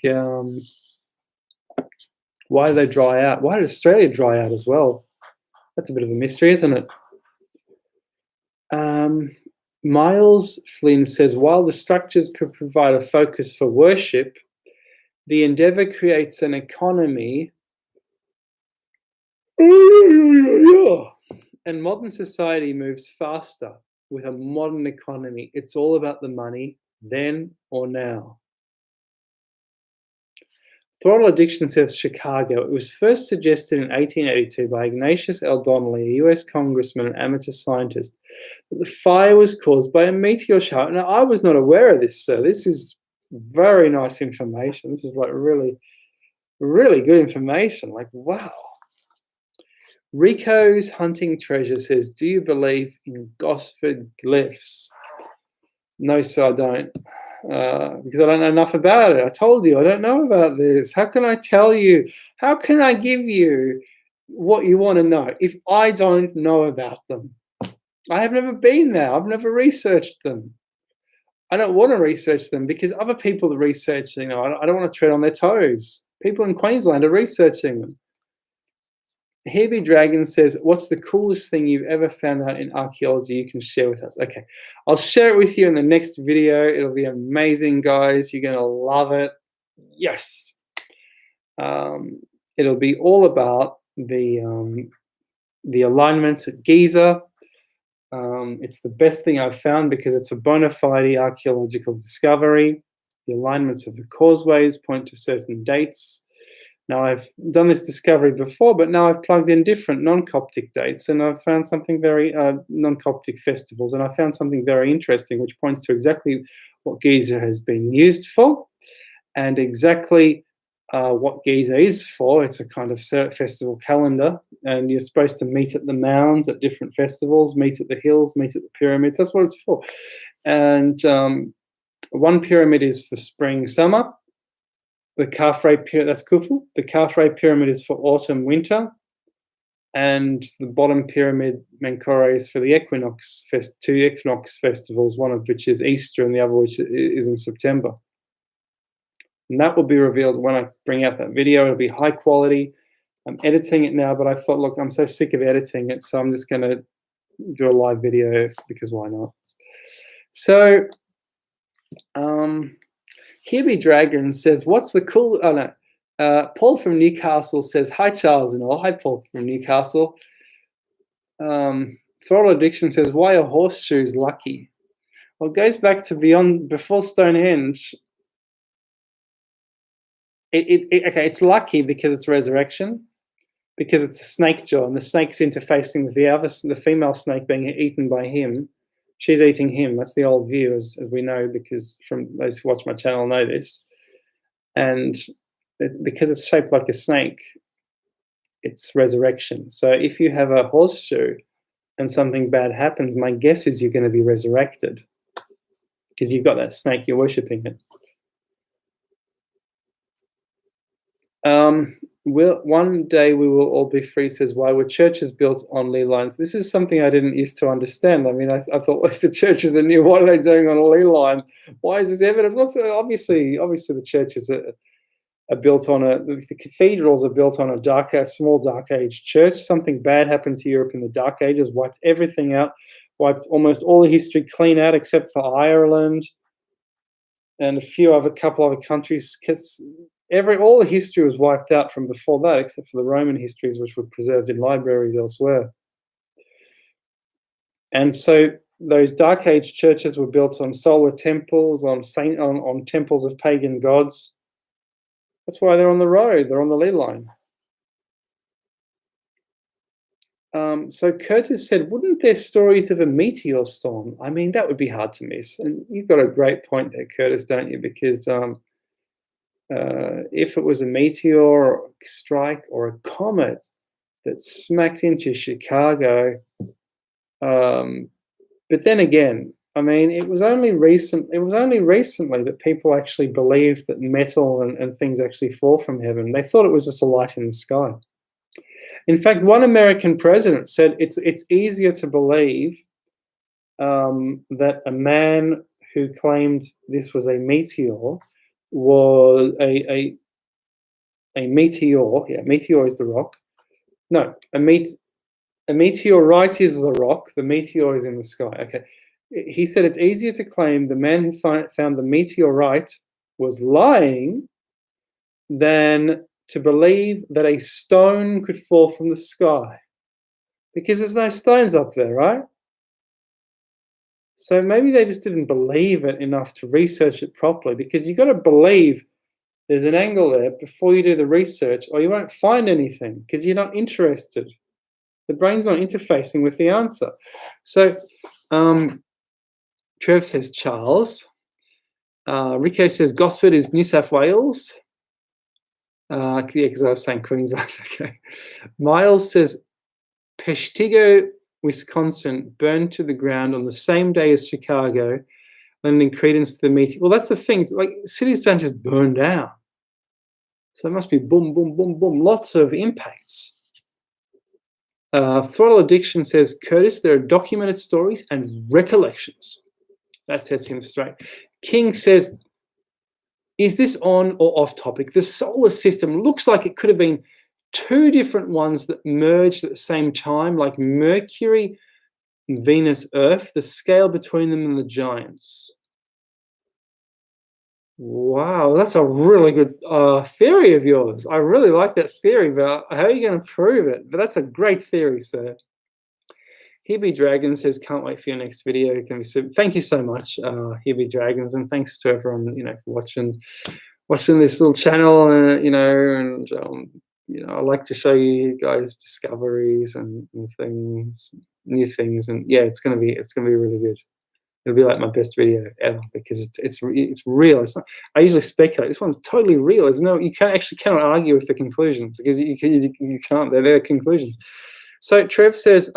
Why do they dry out? Why did Australia dry out as well? That's a bit of a mystery, isn't it? Miles Flynn says, while the structures could provide a focus for worship, the endeavor creates an economy and modern society moves faster with a modern economy. It's all about the money, then or now. Throttle addiction says Chicago. It was first suggested in 1882 by Ignatius L. Donnelly, a US congressman and amateur scientist, that the fire was caused by a meteor shower. Now, I was not aware of this, sir. This is very nice information. This is like really, really good information. Like, wow. Rico's Hunting Treasure says, do you believe in Gosford glyphs? No, sir, I don't. Because I don't know enough about it. I told you I don't know about this. How can I tell you? How can I give you what you want to know if I don't know about them? I have never been there. I've never researched them. I don't want to research them because other people are researching them. I don't want to tread on their toes. People in Queensland are researching them. Hebe Dragon says, what's the coolest thing you've ever found out in archaeology you can share with us? Okay, I'll share it with you in the next video. It'll be amazing, guys. You're going to love it. Yes. It'll be all about the alignments at Giza. It's the best thing I've found because it's a bona fide archaeological discovery. The alignments of the causeways point to certain dates. Now, I've done this discovery before, but now I've plugged in different non-Coptic dates, and I've found something very non-Coptic festivals, and I found something very interesting, which points to exactly what Giza has been used for, and exactly what Giza is for. It's a kind of festival calendar, and you're supposed to meet at the mounds at different festivals, meet at the hills, meet at the pyramids. That's what it's for. And one pyramid is for spring, summer. The Khafre pyramid, that's Khufu. The Khafre pyramid is for autumn, winter. And the bottom pyramid, Menkore, is for the two equinox festivals, one of which is Easter and the other which is in September. And that will be revealed when I bring out that video. It'll be high quality. I'm editing it now, but I thought, look, I'm so sick of editing it, so I'm just going to do a live video because why not? So, Hebe Dragon says, what's the cool... Oh, no. Paul from Newcastle says, hi, Charles and all. Hi, Paul from Newcastle. Throttle Addiction says, why are horseshoes lucky? Well, it goes back to before Stonehenge. Okay, it's lucky because it's resurrection, because it's a snake jaw, and the snake's interfacing with the female snake being eaten by him. She's eating him. That's the old view, as we know, because from those who watch my channel know this. And because it's shaped like a snake, it's resurrection. So if you have a horseshoe and something bad happens, my guess is you're going to be resurrected because you've got that snake, you're worshipping it. One day we will all be free, says, why were churches built on ley lines? This is something I didn't used to understand. I mean, I thought, well, if the churches are new, what are they doing on a ley line? Why is this evidence? Well, so obviously the churches are built on the cathedrals are built on a small dark age church. Something bad happened to Europe in the dark ages, wiped everything out, wiped almost all the history clean out except for Ireland and a couple other countries. All the history was wiped out from before that, except for the Roman histories, which were preserved in libraries elsewhere. And so those Dark Age churches were built on solar temples, on temples of pagan gods. That's why they're on the road. They're on the ley line. So Curtis said, wouldn't there stories of a meteor storm? I mean, that would be hard to miss. And you've got a great point there, Curtis, don't you? Because if it was a meteor strike or a comet that smacked into Chicago, but then again, I mean, it was only recently that people actually believed that metal and things actually fall from heaven. They thought it was just a light in the sky. In fact, one American president said it's easier to believe that a man who claimed this was a meteor was a meteor. Yeah, meteor is the rock. No, a meteorite is the rock. The meteor is in the sky. Okay. He said it's easier to claim the man who found the meteorite was lying than to believe that a stone could fall from the sky, because there's no stones up there, right? So maybe they just didn't believe it enough to research it properly, because you've got to believe there's an angle there before you do the research, or you won't find anything because you're not interested. The brain's not interfacing with the answer. So Trev says Charles. Rico says Gosford is New South Wales. Yeah, because I was saying Queensland. Okay. Miles says Peshtigo, Wisconsin, burned to the ground on the same day as Chicago, lending credence to the meteor. Well, that's the thing. Like, cities don't just burn down. So it must be boom, boom, boom, boom. Lots of impacts. Throttle Addiction says, Curtis, there are documented stories and recollections. That sets him straight. King says, is this on or off topic? The solar system looks like it could have been two different ones that merged at the same time, like Mercury, Venus, Earth, the scale between them and the giants. Wow, that's a really good theory of yours. I really like that theory, but how are you going to prove it? But that's a great theory, sir. Hebe Dragon says, can't wait for your next video. It can be super. Thank you so much, Hebe Dragons, and thanks to everyone, for watching this little channel, and I like to show you guys discoveries and things, new things, and yeah, it's gonna be really good. It'll be like my best video ever, because it's real. It's not, I usually speculate. This one's totally real. You cannot argue with the conclusions, because you can't. They're conclusions. So Trev says,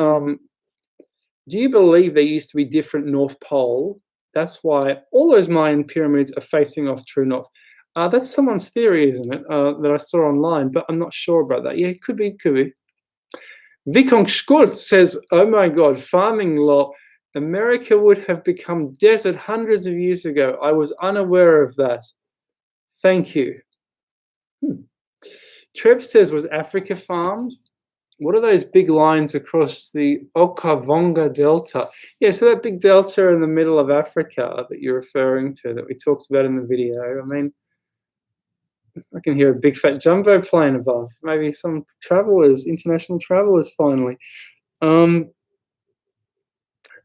do you believe there used to be different North Pole? That's why all those Mayan pyramids are facing off true north. That's someone's theory, isn't it? That I saw online, but I'm not sure about that. Yeah, it could be. Vikong Skult says, oh my God, farming law. America would have become desert hundreds of years ago. I was unaware of that. Thank you. Trev says, was Africa farmed? What are those big lines across the Okavango Delta? Yeah, so that big delta in the middle of Africa that you're referring to, that we talked about in the video. I mean, I can hear a big fat jumbo plane above. Maybe some international travelers finally.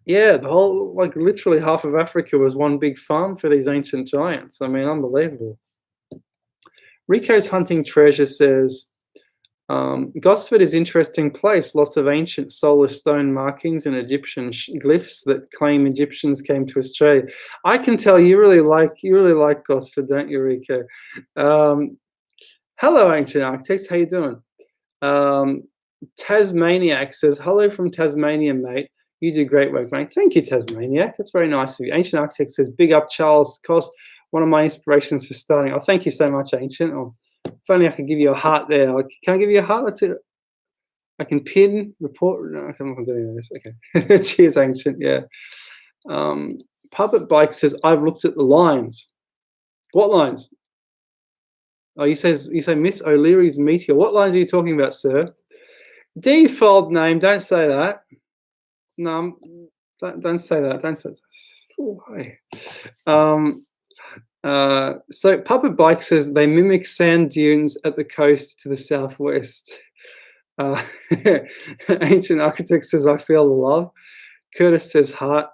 Yeah, the whole, literally half of Africa was one big farm for these ancient giants. I mean, unbelievable. Rico's Hunting Treasure says, Gosford is an interesting place. Lots of ancient solar stone markings and Egyptian glyphs that claim Egyptians came to Australia. I can tell you really like Gosford, don't you, Rico? Hello, Ancient Architects. How you doing? Um, Tasmaniac says, hello from Tasmania, mate. You do great work, mate. Thank you, Tasmaniac. That's very nice of you. Ancient Architect says, big up, Charles Cost, one of my inspirations for starting. Oh, thank you so much, Ancient. Oh, if only I could give you a heart there. Can I give you a heart? Let's see. I can pin, report. No, I'm not doing this. Okay. Cheers, Ancient. Yeah. Puppet Bike says, I've looked at the lines. What lines? Oh, you say Miss O'Leary's meteor. What lines are you talking about, sir? Default name. Don't say that. No, don't say that. Don't say that. Oh, hi. So Puppet Bike says they mimic sand dunes at the coast to the southwest. Ancient Architect says I feel the love. Curtis says heart.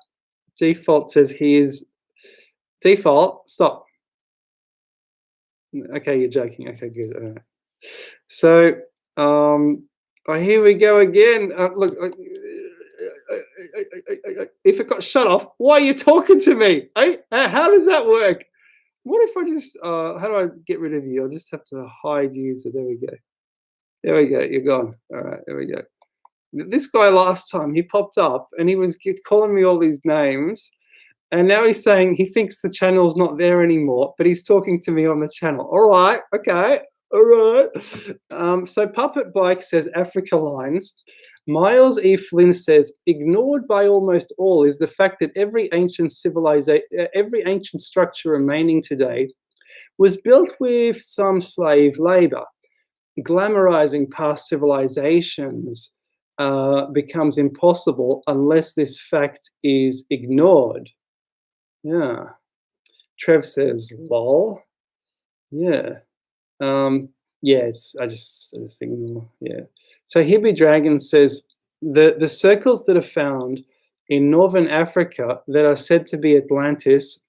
Default says he is. Default, stop. Okay, you're joking. Okay, good. All right. So, oh, here we go again. Look, if it got shut off, why are you talking to me? Hey, how does that work? What if I just, how do I get rid of you? I'll just have to hide you. So there we go. There we go. You're gone. All right, there we go. This guy last time, he popped up and he was calling me all these names. And now he's saying he thinks the channel's not there anymore, but he's talking to me on the channel. All right, okay, all right. So Puppet Bike says Africa lines. Miles E. Flynn says, ignored by almost all is the fact that every ancient civilization, every ancient structure remaining today was built with some slave labor. Glamorizing past civilizations becomes impossible unless this fact is ignored. Yeah. Trev says, lol. Yeah. Yes, I just ignore. Yeah. So Hibby Dragon says, the circles that are found in northern Africa that are said to be Atlantis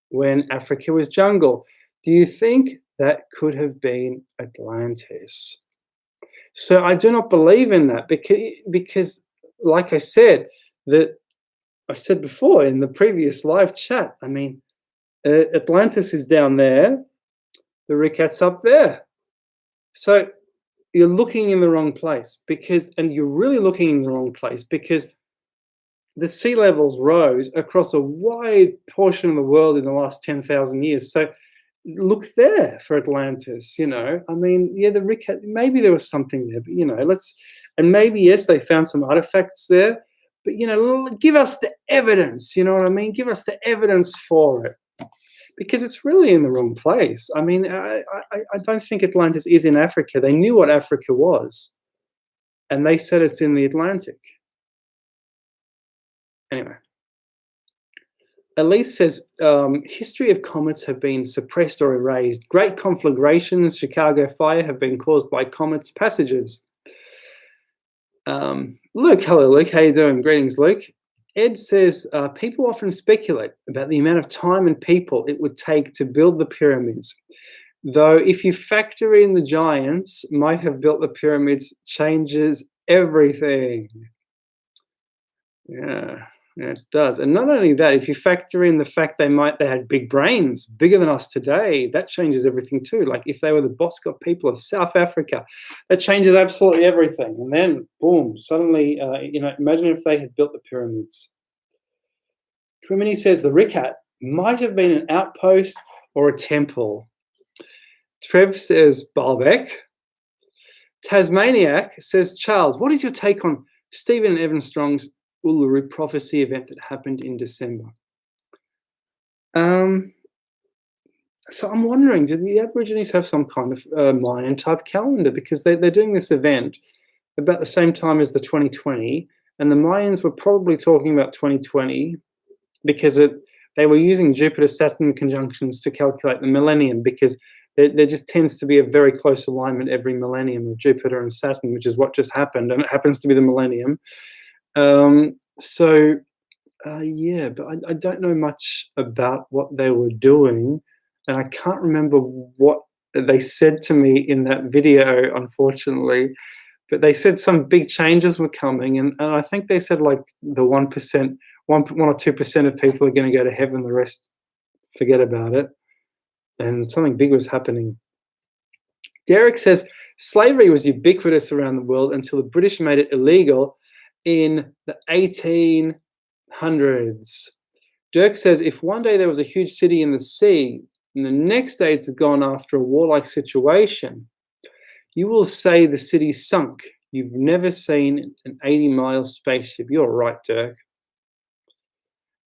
when Africa was jungle, do you think that could have been Atlantis? So I do not believe in that because like I said, that I said before in the previous live chat, I mean, Atlantis is down there, the Rickett's up there. So you're looking in the wrong place and you're really looking in the wrong place because the sea levels rose across a wide portion of the world in the last 10,000 years. So look there for Atlantis, you know. I mean, yeah, the Rickett, maybe there was something there, but, you know, and maybe, yes, they found some artifacts there, but, you know, give us the evidence, you know what I mean? Give us the evidence for it. Because it's really in the wrong place. I mean, I don't think Atlantis is in Africa. They knew what Africa was, and they said it's in the Atlantic. Anyway, Elise says, history of comets have been suppressed or erased. Great conflagrations, Chicago fire, have been caused by comets' passages. Luke, hello, Luke. How you doing? Greetings, Luke. Ed says, people often speculate about the amount of time and people it would take to build the pyramids. Though if you factor in the giants might have built the pyramids, changes everything. Yeah, it does. And not only that, if you factor in the fact they had big brains, bigger than us today, that changes everything too. Like if they were the Boskop people of South Africa, that changes absolutely everything. And then, boom, suddenly, you know, imagine if they had built the pyramids. Crimini says the Rikat might have been an outpost or a temple. Trev says Baalbek. Tasmaniac says, Charles, what is your take on Stephen and Evan Strong's Uluru prophecy event that happened in December? So I'm wondering, did the Aborigines have some kind of Mayan type calendar? Because they're doing this event about the same time as the 2020, and the Mayans were probably talking about 2020 because they were using Jupiter-Saturn conjunctions to calculate the millennium, because there just tends to be a very close alignment every millennium of Jupiter and Saturn, which is what just happened, and it happens to be the millennium. Yeah, but I don't know much about what they were doing, and I can't remember what they said to me in that video, unfortunately, but they said some big changes were coming, and I think they said like the 1%, 1 or 2% of people are going to go to heaven, the rest forget about it. And something big was happening. Derek says, slavery was ubiquitous around the world until the British made it illegal in the 1800s. Dirk says, if one day there was a huge city in the sea, and the next day it's gone after a warlike situation, you will say the city sunk. You've never seen an 80-mile spaceship. You're right, Dirk.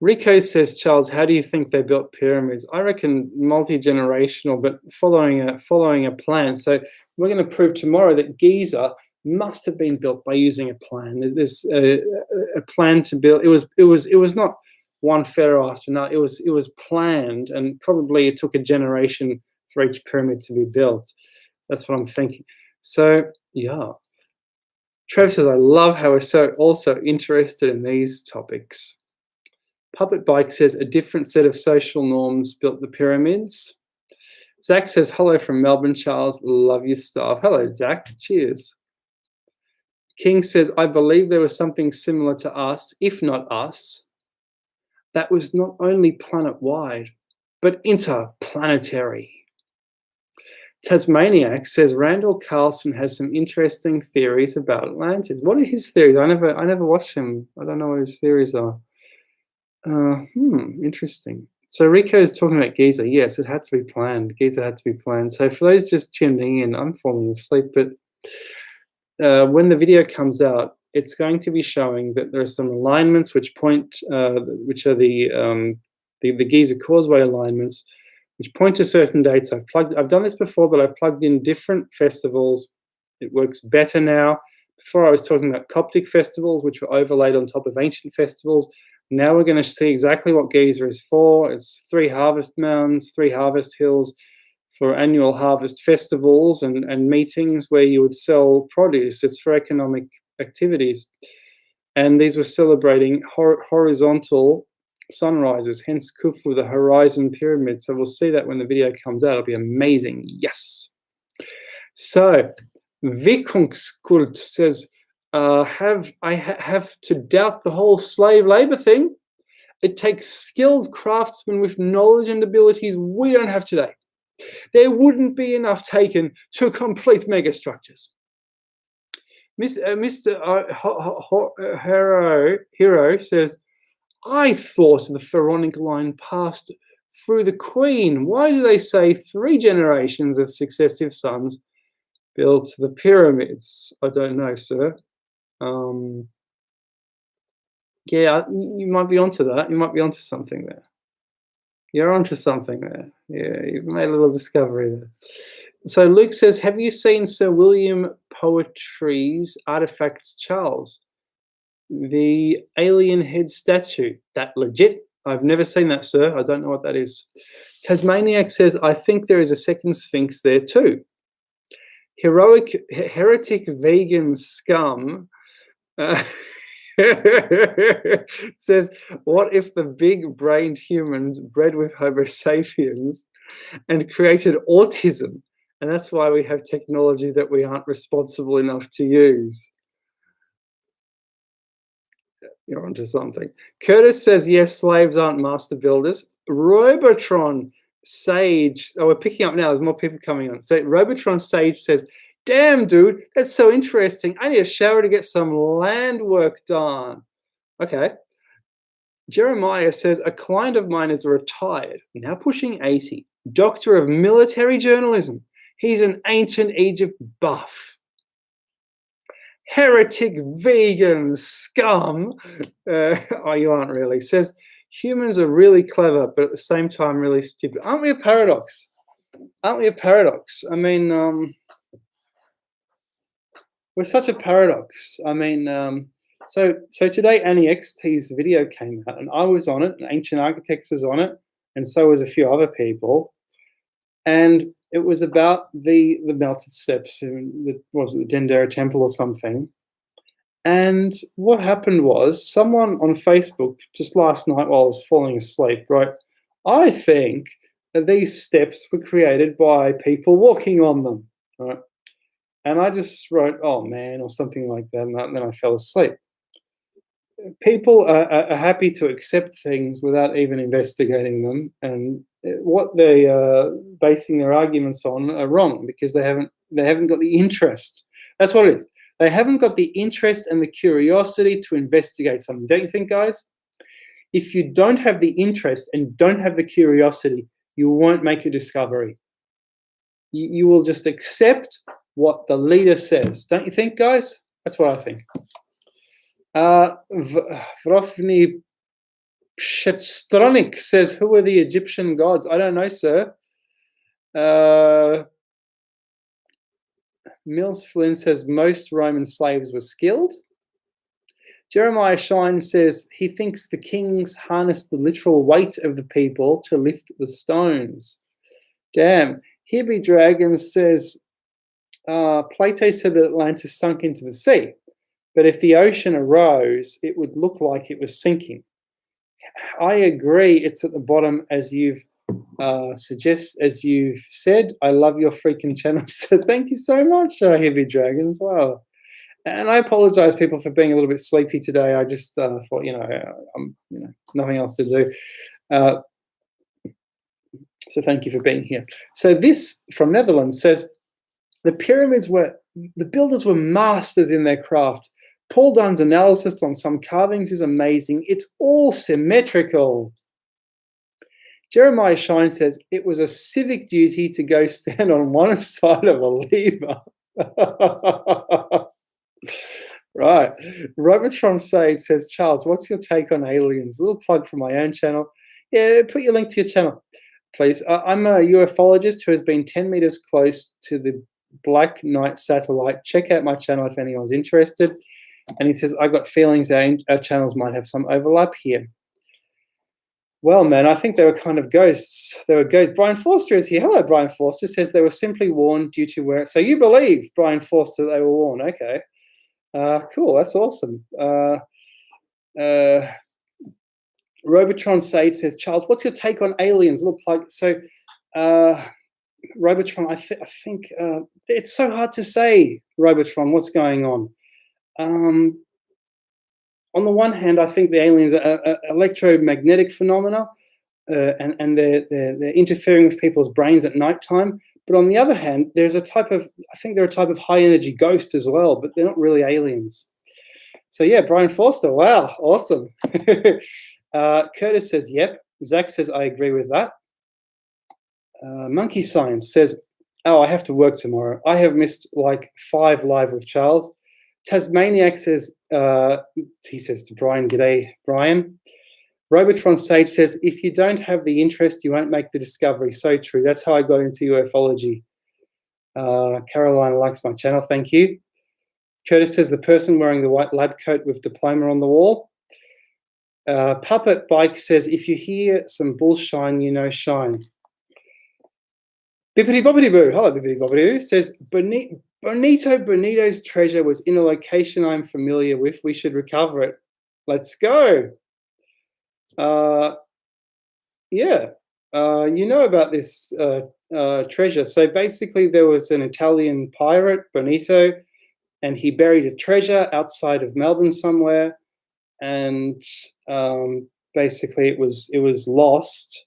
Rico says, Charles, how do you think they built pyramids? I reckon multi-generational, but following a plan. So we're going to prove tomorrow that Giza must have been built by using a plan. There's a plan to build. It was not one pharaoh after another. It was planned, and probably it took a generation for each pyramid to be built. That's what I'm thinking. So yeah. Trev says, I love how we're so also interested in these topics. Puppet Bike says, a different set of social norms built the pyramids. Zach says, hello from Melbourne, Charles. Love your stuff. Hello, Zach. Cheers. King says, I believe there was something similar to us, if not us, that was not only planet-wide, but interplanetary. Tasmaniac says, Randall Carlson has some interesting theories about Atlantis. What are his theories? I never watched him. I don't know what his theories are. Interesting. So Rico is talking about Giza. Yes, it had to be planned. Giza had to be planned. So for those just tuning in, I'm falling asleep, but when the video comes out, it's going to be showing that there are some alignments which point, which are the Giza Causeway alignments, which point to certain dates. I've done this before, but I've plugged in different festivals. It works better now. Before I was talking about Coptic festivals, which were overlaid on top of ancient festivals. Now we're going to see exactly what Giza is for. It's 3 harvest mounds, 3 harvest hills for annual harvest festivals and meetings where you would sell produce. It's for economic activities. And these were celebrating horizontal sunrises, hence Khufu, the horizon pyramid. So we'll see that when the video comes out. It'll be amazing. Yes. So Vikungskult says, I have to doubt the whole slave labor thing. It takes skilled craftsmen with knowledge and abilities we don't have today. There wouldn't be enough taken to complete megastructures. Mr. Hero says, I thought the pharaonic line passed through the queen. Why do they say 3 generations of successive sons built the pyramids? I don't know, sir. Yeah, you might be onto that. You might be onto something there. You're onto something there. Yeah, you've made a little discovery there. So Luke says, have you seen Sir William Poetry's Artifacts, Charles? The alien head statue. That legit? I've never seen that, sir. I don't know what that is. Tasmaniac says, I think there is a second Sphinx there too. Heretic vegan scum says, what if the big-brained humans bred with Homo sapiens and created autism, and that's why we have technology that we aren't responsible enough to use? You're onto something. Curtis says, yes, slaves aren't master builders. Robotron Sage, we're picking up now, there's more people coming on. So Robotron Sage says, damn, dude, that's so interesting. I need a shower to get some land work done. Okay. Jeremiah says, a client of mine is retired, now pushing 80, doctor of military journalism. He's an ancient Egypt buff. Heretic vegan scum. Oh, you aren't really. Says, humans are really clever, but at the same time really stupid. Aren't we a paradox? Aren't we a paradox? I mean, we're such a paradox. I mean, so today Annie XT's video came out, and I was on it, and Ancient Architects was on it, and so was a few other people. And it was about the melted steps in the Dendera Temple or something. And what happened was, someone on Facebook just last night while I was falling asleep wrote, I think that these steps were created by people walking on them, right? And I just wrote, oh man, or something like that, and then I fell asleep. People are happy to accept things without even investigating them, and what they are basing their arguments on are wrong, because they haven't got the interest. That's what it is. They haven't got the interest and the curiosity to investigate something. Don't you think, guys? If you don't have the interest and don't have the curiosity, you won't make a discovery. You will just accept what the leader says. Don't you think, guys? That's what I think. Vrofny Pshetstronik says, who are the Egyptian gods? I don't know, sir. Mills Flynn says most Roman slaves were skilled. Jeremiah Shine says he thinks the kings harnessed the literal weight of the people to lift the stones. Damn. Hibby Dragon says Plato said that Atlantis sunk into the sea, but if the ocean arose, it would look like it was sinking. I agree. It's at the bottom, as you've as you've said. I love your freaking channel, so thank you so much, Heavy Dragon, as well. And I apologize, people, for being a little bit sleepy today. I just thought, I'm nothing else to do. So thank you for being here. So this from Netherlands says the builders were masters in their craft. Paul Dunn's analysis on some carvings is amazing. It's all symmetrical. Jeremiah Shine says it was a civic duty to go stand on one side of a lever. Right. Robotron Sage says, Charles, what's your take on aliens? A little plug for my own channel. Yeah, put your link to your channel, please. I'm a ufologist who has been 10 meters close to the Black Knight satellite. Check out my channel if anyone's interested. And he says, I got feelings our channels might have some overlap here. Well, man, I think they were kind of ghosts. They were ghosts. Brian Forster is here. Hello, Brian Forster says they were simply worn due to wear. So you believe, Brian Forster, they were worn. Okay. Cool. That's awesome. Robotron Sage says, Charles, what's your take on aliens? Look like so. Robotron, I think it's so hard to say, Robotron, what's going on. On the one hand, I think the aliens are electromagnetic phenomena, and they're interfering with people's brains at nighttime. But on the other hand, I think they're a type of high energy ghost as well, but they're not really aliens. So yeah, Brian Forster, wow, awesome. Curtis says, yep. Zach says, I agree with that. Monkey Science says, oh, I have to work tomorrow. I have missed like 5 live with Charles. Tasmaniac says, he says to Brian, g'day, Brian. Robotron Sage says, if you don't have the interest, you won't make the discovery. So true. That's how I got into ufology. Carolina likes my channel. Thank you. Curtis says, the person wearing the white lab coat with diploma on the wall. Puppet Bike says, if you hear some bull shine, you know shine. Bippity Boppity Boo, hello Bippity Boppity Boo, says, Bonito's treasure was in a location I'm familiar with. We should recover it. Let's go. Yeah, you know about this treasure. So basically there was an Italian pirate, Bonito, and he buried a treasure outside of Melbourne somewhere, and basically it was lost.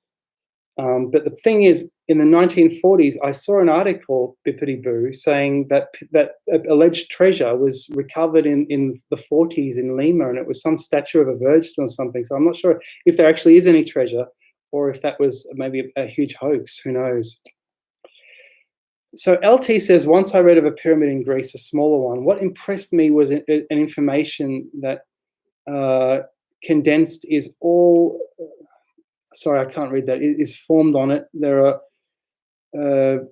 But the thing is, in the 1940s, I saw an article, Bippity Boo, saying that alleged treasure was recovered in the 40s in Lima, and it was some statue of a virgin or something. So I'm not sure if there actually is any treasure, or if that was maybe a huge hoax. Who knows? So LT says, once I read of a pyramid in Greece, a smaller one. What impressed me was an information that condensed is all... Sorry, I can't read that. It is formed on it. There are... no,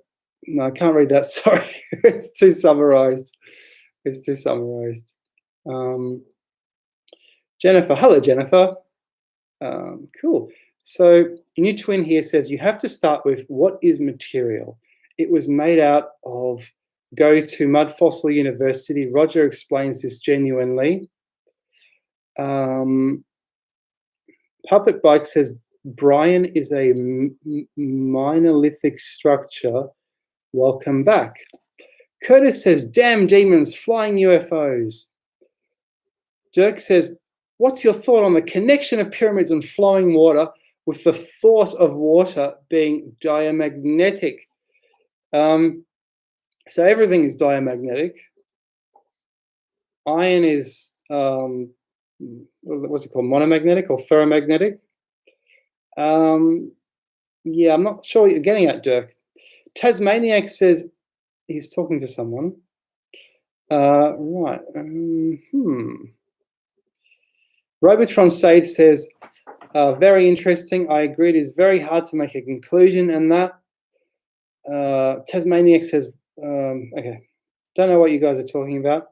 I can't read that. Sorry. It's too summarized. It's too summarized. Jennifer. Hello, Jennifer. Cool. So New Twin here says, you have to start with what is material. It was made out of... Go to Mud Fossil University. Roger explains this genuinely. Puppet Bike says, Brian is a monolithic structure. Welcome back. Curtis says, damn demons, flying UFOs. Dirk says, what's your thought on the connection of pyramids and flowing water? with the thought of water being diamagnetic. So everything is diamagnetic. Iron is, what's it called, monomagnetic or ferromagnetic? Yeah, I'm not sure what you're getting at, Dirk. Tasmaniac says he's talking to someone. Right. Robotron Sage says, very interesting. I agree. It is very hard to make a conclusion, and that Tasmaniac says, okay, don't know what you guys are talking about.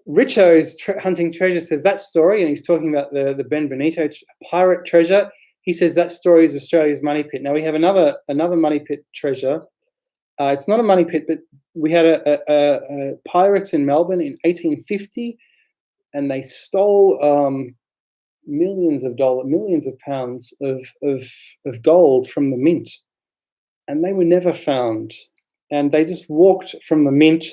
Richo's Hunting Treasure says that story, and he's talking about the Ben Benito pirate treasure. He says that story is Australia's money pit. Now we have another money pit treasure. It's not a money pit, but we had a pirates in Melbourne in 1850, and they stole millions of pounds of gold from the mint, and they were never found. And they just walked from the mint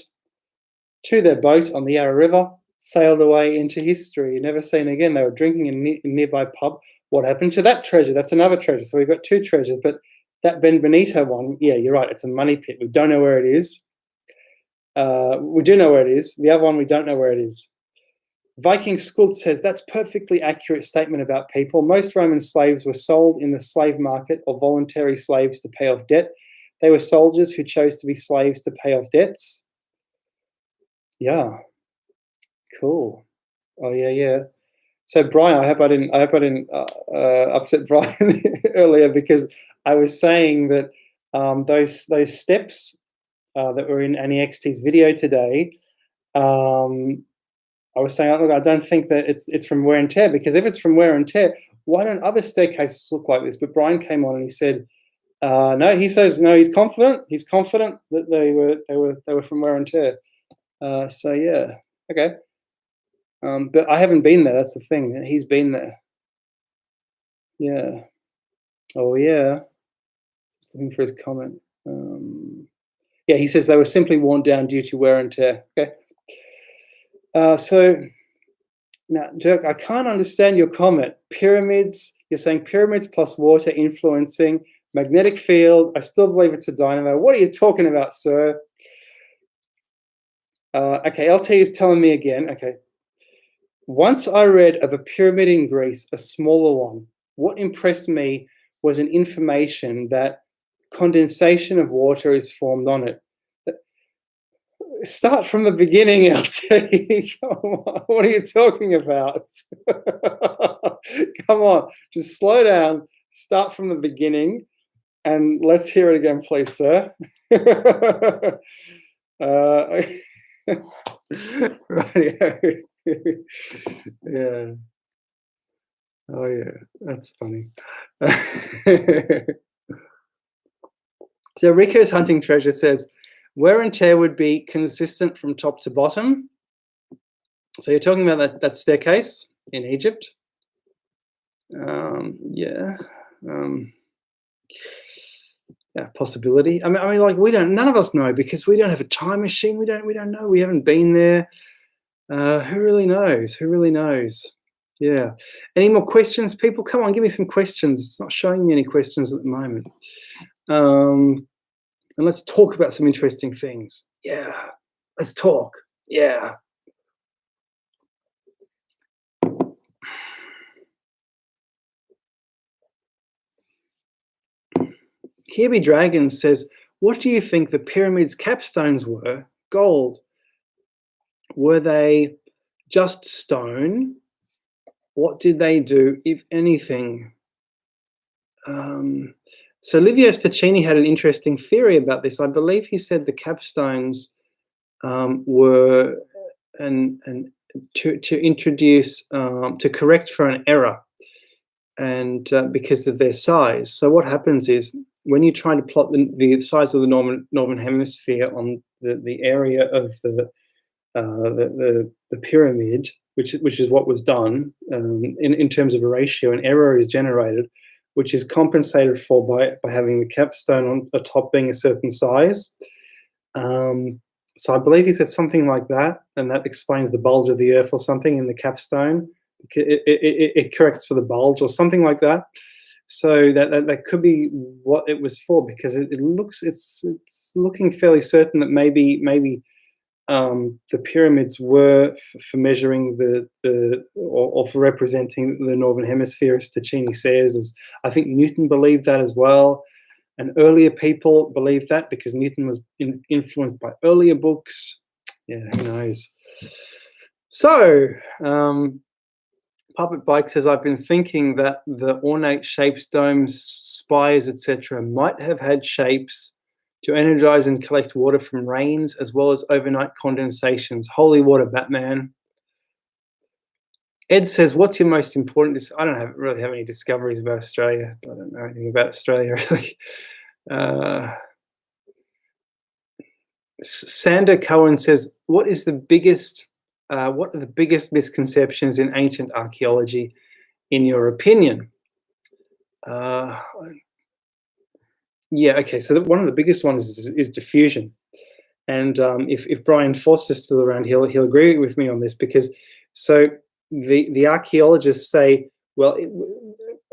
to their boat on the Yarra River, sailed away into history, never seen again. They were drinking in a nearby pub. What happened to that treasure? That's another treasure. So we've got two treasures, but that Ben Benito one, yeah, you're right. It's a money pit. We don't know where it is. We do know where it is. The other one, we don't know where it is. Viking Skuld says, that's perfectly accurate statement about people. Most Roman slaves were sold in the slave market or voluntary slaves to pay off debt. They were soldiers who chose to be slaves to pay off debts. Yeah, cool. Oh yeah. So Brian, I hope I didn't upset Brian earlier, because I was saying that those steps that were in Annie XT's video today, I was saying, look, I don't think that it's from wear and tear, because if it's from wear and tear, why don't other staircases look like this? But Brian came on and he said, no, he says no. He's confident. He's confident that they were from wear and tear. So yeah, okay. But I haven't been there. That's the thing. He's been there. Yeah. Oh yeah. Just looking for his comment. Yeah, he says they were simply worn down due to wear and tear. Okay. So now, Dirk, I can't understand your comment. Pyramids. You're saying pyramids plus water influencing magnetic field. I still believe it's a dynamo. What are you talking about, sir? Okay, LT is telling me again. Okay. Once I read of a pyramid in Greece, a smaller one. What impressed me was an information that condensation of water is formed on it. Start from the beginning, LT. Come on, what are you talking about? Come on, just slow down. Start from the beginning, and let's hear it again, please, sir. Radio. Yeah. Oh yeah, that's funny. So Rico's Hunting Treasure says, wear and tear would be consistent from top to bottom. So you're talking about that staircase in Egypt? Yeah. Yeah, possibility. I mean, like none of us know, because we don't have a time machine. We don't know. We haven't been there. Who really knows? Who really knows? Yeah. Any more questions, people? Come on, give me some questions. It's not showing me any questions at the moment. And let's talk about some interesting things. Yeah. Let's talk. Yeah. Kirby Dragon says, what do you think the pyramids' capstones were? Gold. Were they just stone? What did they do, if anything? So Livio Staccini had an interesting theory about this. I believe he said the capstones were to introduce, to correct for an error, and because of their size. So what happens is, when you try to plot the size of the northern hemisphere on the area of the pyramid, which is what was done, in terms of a ratio, an error is generated, which is compensated for by having the capstone on the top being a certain size. So I believe he said something like that, and that explains the bulge of the earth or something in the capstone. It corrects for the bulge or something like that. So that could be what it was for, because it's looking fairly certain that maybe the pyramids were for measuring or for representing the northern hemisphere, as Ticini says. I think Newton believed that as well, and earlier people believed that because Newton was influenced by earlier books. Yeah, who knows? So, Puppet Bike says, I've been thinking that the ornate shapes, domes, spires, etc., might have had shapes to energize and collect water from rains, as well as overnight condensations. Holy water, Batman. Ed says, what's your most important? I don't really have any discoveries about Australia. I don't know anything about Australia, really. Sander Cohen says, what are the biggest misconceptions in ancient archaeology, in your opinion? Yeah, okay, so one of the biggest ones is diffusion. And if Brian Foster's still around, he'll agree with me on this, because so the archaeologists say, well,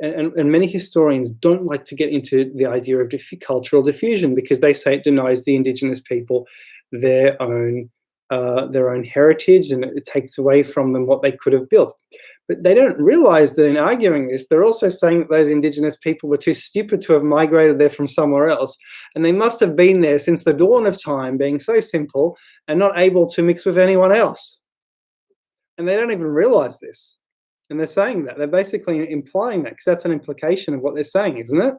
and many historians don't like to get into the idea of cultural diffusion, because they say it denies the indigenous people their own heritage, and it takes away from them what they could have built. But they don't realize that in arguing this, they're also saying that those indigenous people were too stupid to have migrated there from somewhere else. And they must have been there since the dawn of time, being so simple and not able to mix with anyone else. And they don't even realize this. And they're saying that. They're basically implying that, because that's an implication of what they're saying, isn't it?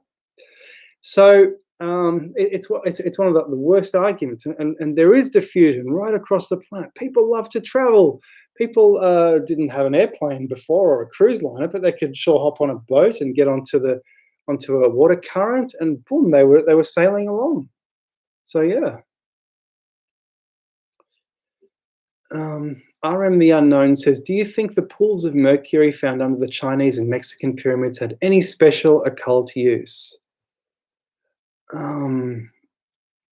So it's one of the worst arguments. And there is diffusion right across the planet. People love to travel. People didn't have an airplane before, or a cruise liner, but they could sure hop on a boat and get onto a water current, and boom, they were sailing along. So yeah. RM the Unknown says, do you think the pools of mercury found under the Chinese and Mexican pyramids had any special occult use?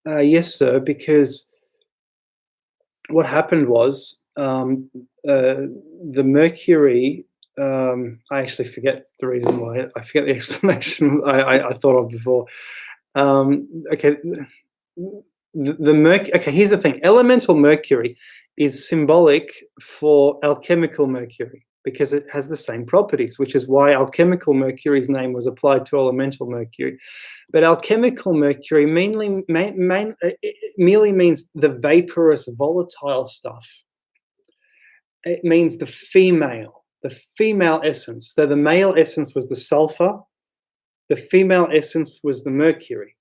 Yes, sir, because what happened was the mercury, I actually forget the reason why. I forget the explanation I thought of before. Okay, the mercury. Okay, here's the thing. Elemental mercury is symbolic for alchemical mercury, because it has the same properties, which is why alchemical mercury's name was applied to elemental mercury. But alchemical mercury merely means the vaporous, volatile stuff. It means the female essence. So the male essence was the sulfur, the female essence was the mercury.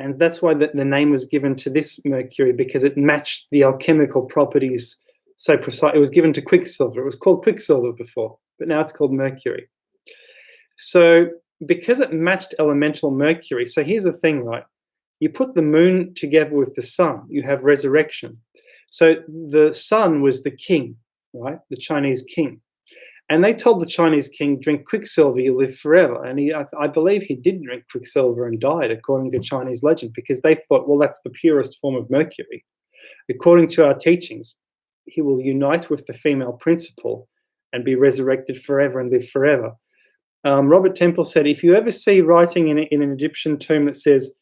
And that's why the name was given to this mercury, because it matched the alchemical properties so precise. It was given to quicksilver. It was called quicksilver before, but now it's called mercury. So because it matched elemental mercury, so here's the thing, right? You put the moon together with the sun, you have resurrection. So the sun was the king, right? The Chinese king. And they told the Chinese king, drink quicksilver, you live forever. And I believe he did drink quicksilver and died, according to Chinese legend, because they thought, well, that's the purest form of mercury. According to our teachings, he will unite with the female principle and be resurrected forever and live forever. Robert Temple said, if you ever see writing in an Egyptian tomb that says,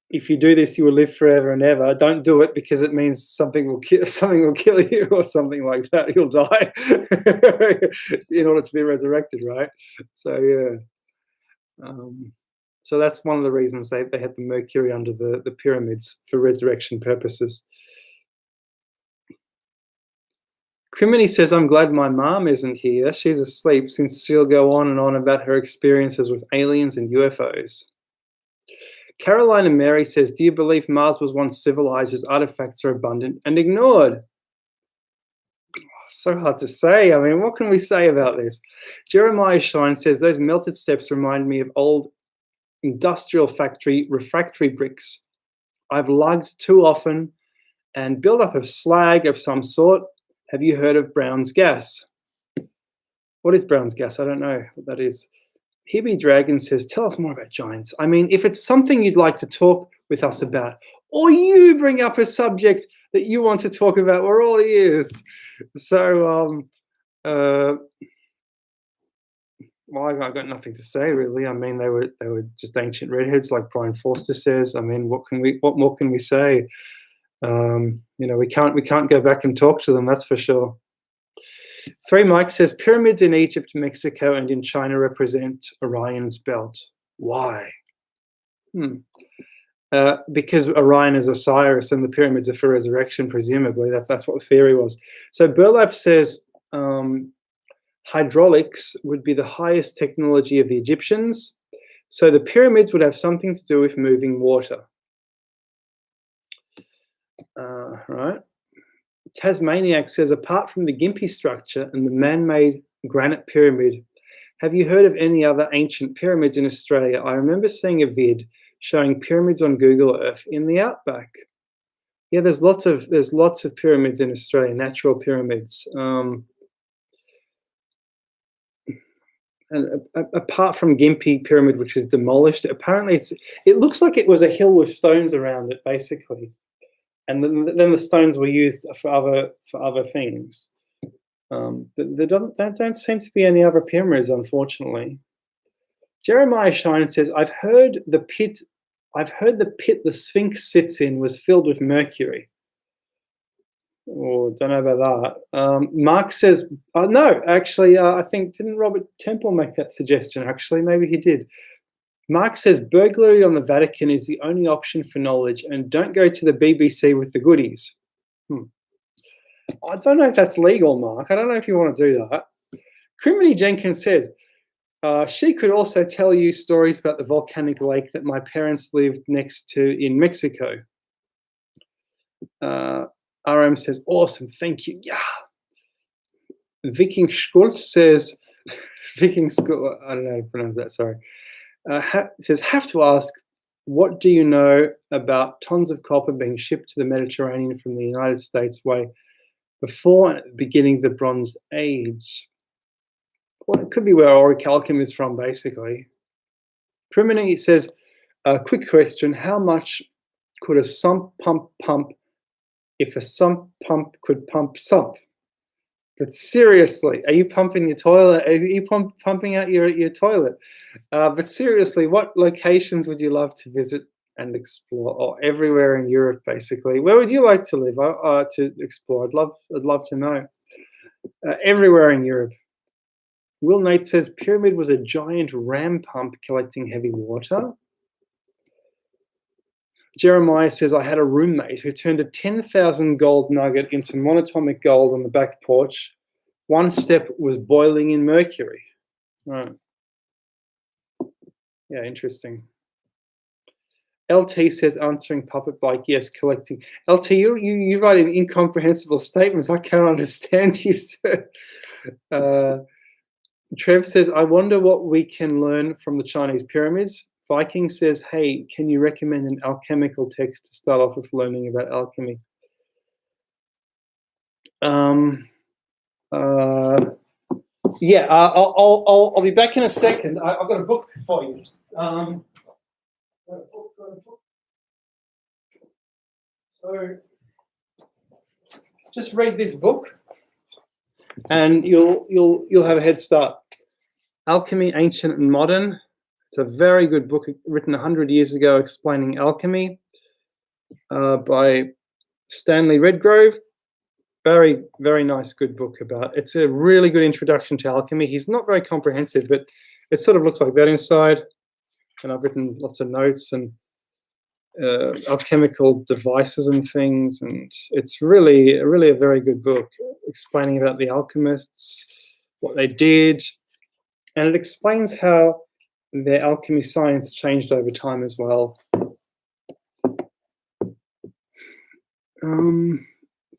if you do this, you will live forever and ever, don't do it, because it means something will kill you, or something like that. You'll die in order to be resurrected, right? So yeah. So that's one of the reasons they had the mercury under the pyramids, for resurrection purposes. Criminy says, I'm glad my mom isn't here. She's asleep, since she'll go on and on about her experiences with aliens and UFOs. Carolina Mary says, do you believe Mars was once civilized, as artifacts are abundant and ignored? So hard to say. I mean, what can we say about this? Jeremiah Shine says, those melted steps remind me of old industrial factory refractory bricks I've lugged too often, and build up of slag of some sort. Have you heard of Brown's gas? What is Brown's gas? I don't know what that is. Hibby Dragon says, tell us more about giants. I mean, if it's something you'd like to talk with us about, or you bring up a subject that you want to talk about, we're all ears. So, Well, I got nothing to say really. I mean, they were just ancient redheads, like Brian Forster says. I mean, what more can we say? You know, we can't go back and talk to them. That's for sure. Three Mike says pyramids in Egypt, Mexico, and in China represent Orion's belt. Why? Because Orion is Osiris and the pyramids are for resurrection, presumably. That's what the theory was. So Burlap says hydraulics would be the highest technology of the Egyptians. So the pyramids would have something to do with moving water. Right. Tasmaniac says, apart from the Gympie structure and the man-made granite pyramid, have you heard of any other ancient pyramids in Australia? I remember seeing a vid showing pyramids on Google Earth in the outback. Yeah, there's lots of pyramids in Australia, natural pyramids. And apart from Gympie Pyramid, which is demolished, apparently it looks like it was a hill with stones around it, basically, and then the stones were used for other things. But there don't seem to be any other pyramids, unfortunately. Jeremiah Shine says, I've heard the pit the Sphinx sits in was filled with mercury. Oh, don't know about that. Mark says, no, actually, I think, didn't Robert Temple make that suggestion? Actually, maybe he did. Mark says, burglary on the Vatican is the only option for knowledge, and don't go to the BBC with the goodies. I don't know if that's legal, Mark. I don't know if you want to do that. Criminy Jenkins says, she could also tell you stories about the volcanic lake that my parents lived next to in Mexico. RM says, awesome, thank you. Yeah. Viking Schultz says, I don't know how to pronounce that, sorry. Says, have to ask, what do you know about tons of copper being shipped to the Mediterranean from the United States way before and at the beginning of the Bronze Age? Well, it could be where orichalcum is from, basically. Criminy says, quick question, how much could a sump pump if a sump pump could pump sump? But seriously, are you pumping your toilet? Are you pumping out your toilet? But seriously, what locations would you love to visit and explore? Or everywhere in Europe, basically. Where would you like to live? To explore? I'd love to know. Everywhere in Europe. Will Nate says pyramid was a giant ram pump collecting heavy water. Jeremiah says, I had a roommate who turned a 10,000 gold nugget into monatomic gold on the back porch. One step was boiling in mercury. Right. Yeah, interesting. LT says, answering puppet bike, yes, collecting. LT, you write in incomprehensible statements. I can't understand you, sir. Trev says, I wonder what we can learn from the Chinese pyramids. Viking says, hey, can you recommend an alchemical text to start off with learning about alchemy? Yeah, I'll be back in a second. I've got a book for you. So just read this book, and you'll have a head start. Alchemy, Ancient and Modern. It's a very good book written 100 years ago explaining alchemy by Stanley Redgrove. Very, very nice, good book about. It's a really good introduction to alchemy. He's not very comprehensive, but it sort of looks like that inside. And I've written lots of notes and alchemical devices and things. And it's really a very good book explaining about the alchemists, what they did. And it explains how their alchemy science changed over time as well.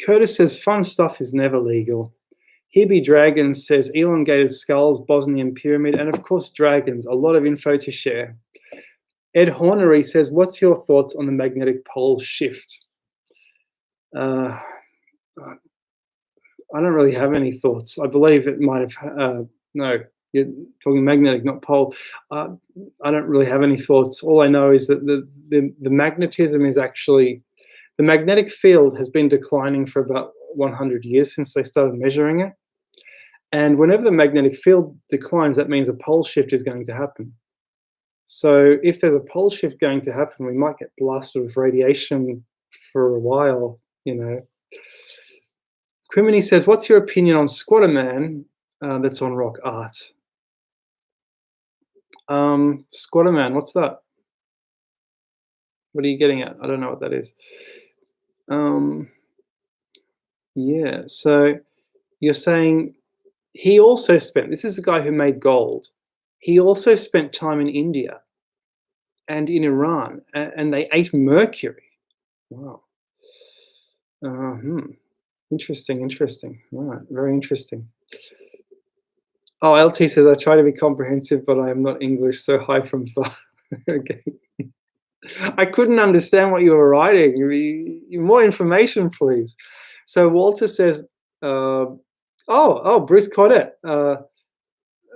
Curtis says, fun stuff is never legal. Here be dragons says, elongated skulls, Bosnian pyramid, and of course dragons. A lot of info to share. Ed Hornery says, what's your thoughts on the magnetic pole shift? I don't really have any thoughts. I believe it might have, no, you're talking magnetic, not pole. I don't really have any thoughts. All I know is that the magnetism is actually, the magnetic field has been declining for about 100 years since they started measuring it. And whenever the magnetic field declines, that means a pole shift is going to happen. So if there's a pole shift going to happen, we might get blasted with radiation for a while, you know. Criminy says, what's your opinion on Squatter Man that's on rock art? Squatter Man, what's that? What are you getting at? I don't know what that is. Yeah, so you're saying he also spent, this is the guy who made gold. He also spent time in India and in Iran, and they ate mercury. Wow. Interesting, interesting. All right, very interesting. Oh, LT says, I try to be comprehensive, but I am not English, so hi from far. Okay. I couldn't understand what you were writing. More information, please. So Walter says, Bruce Cornett.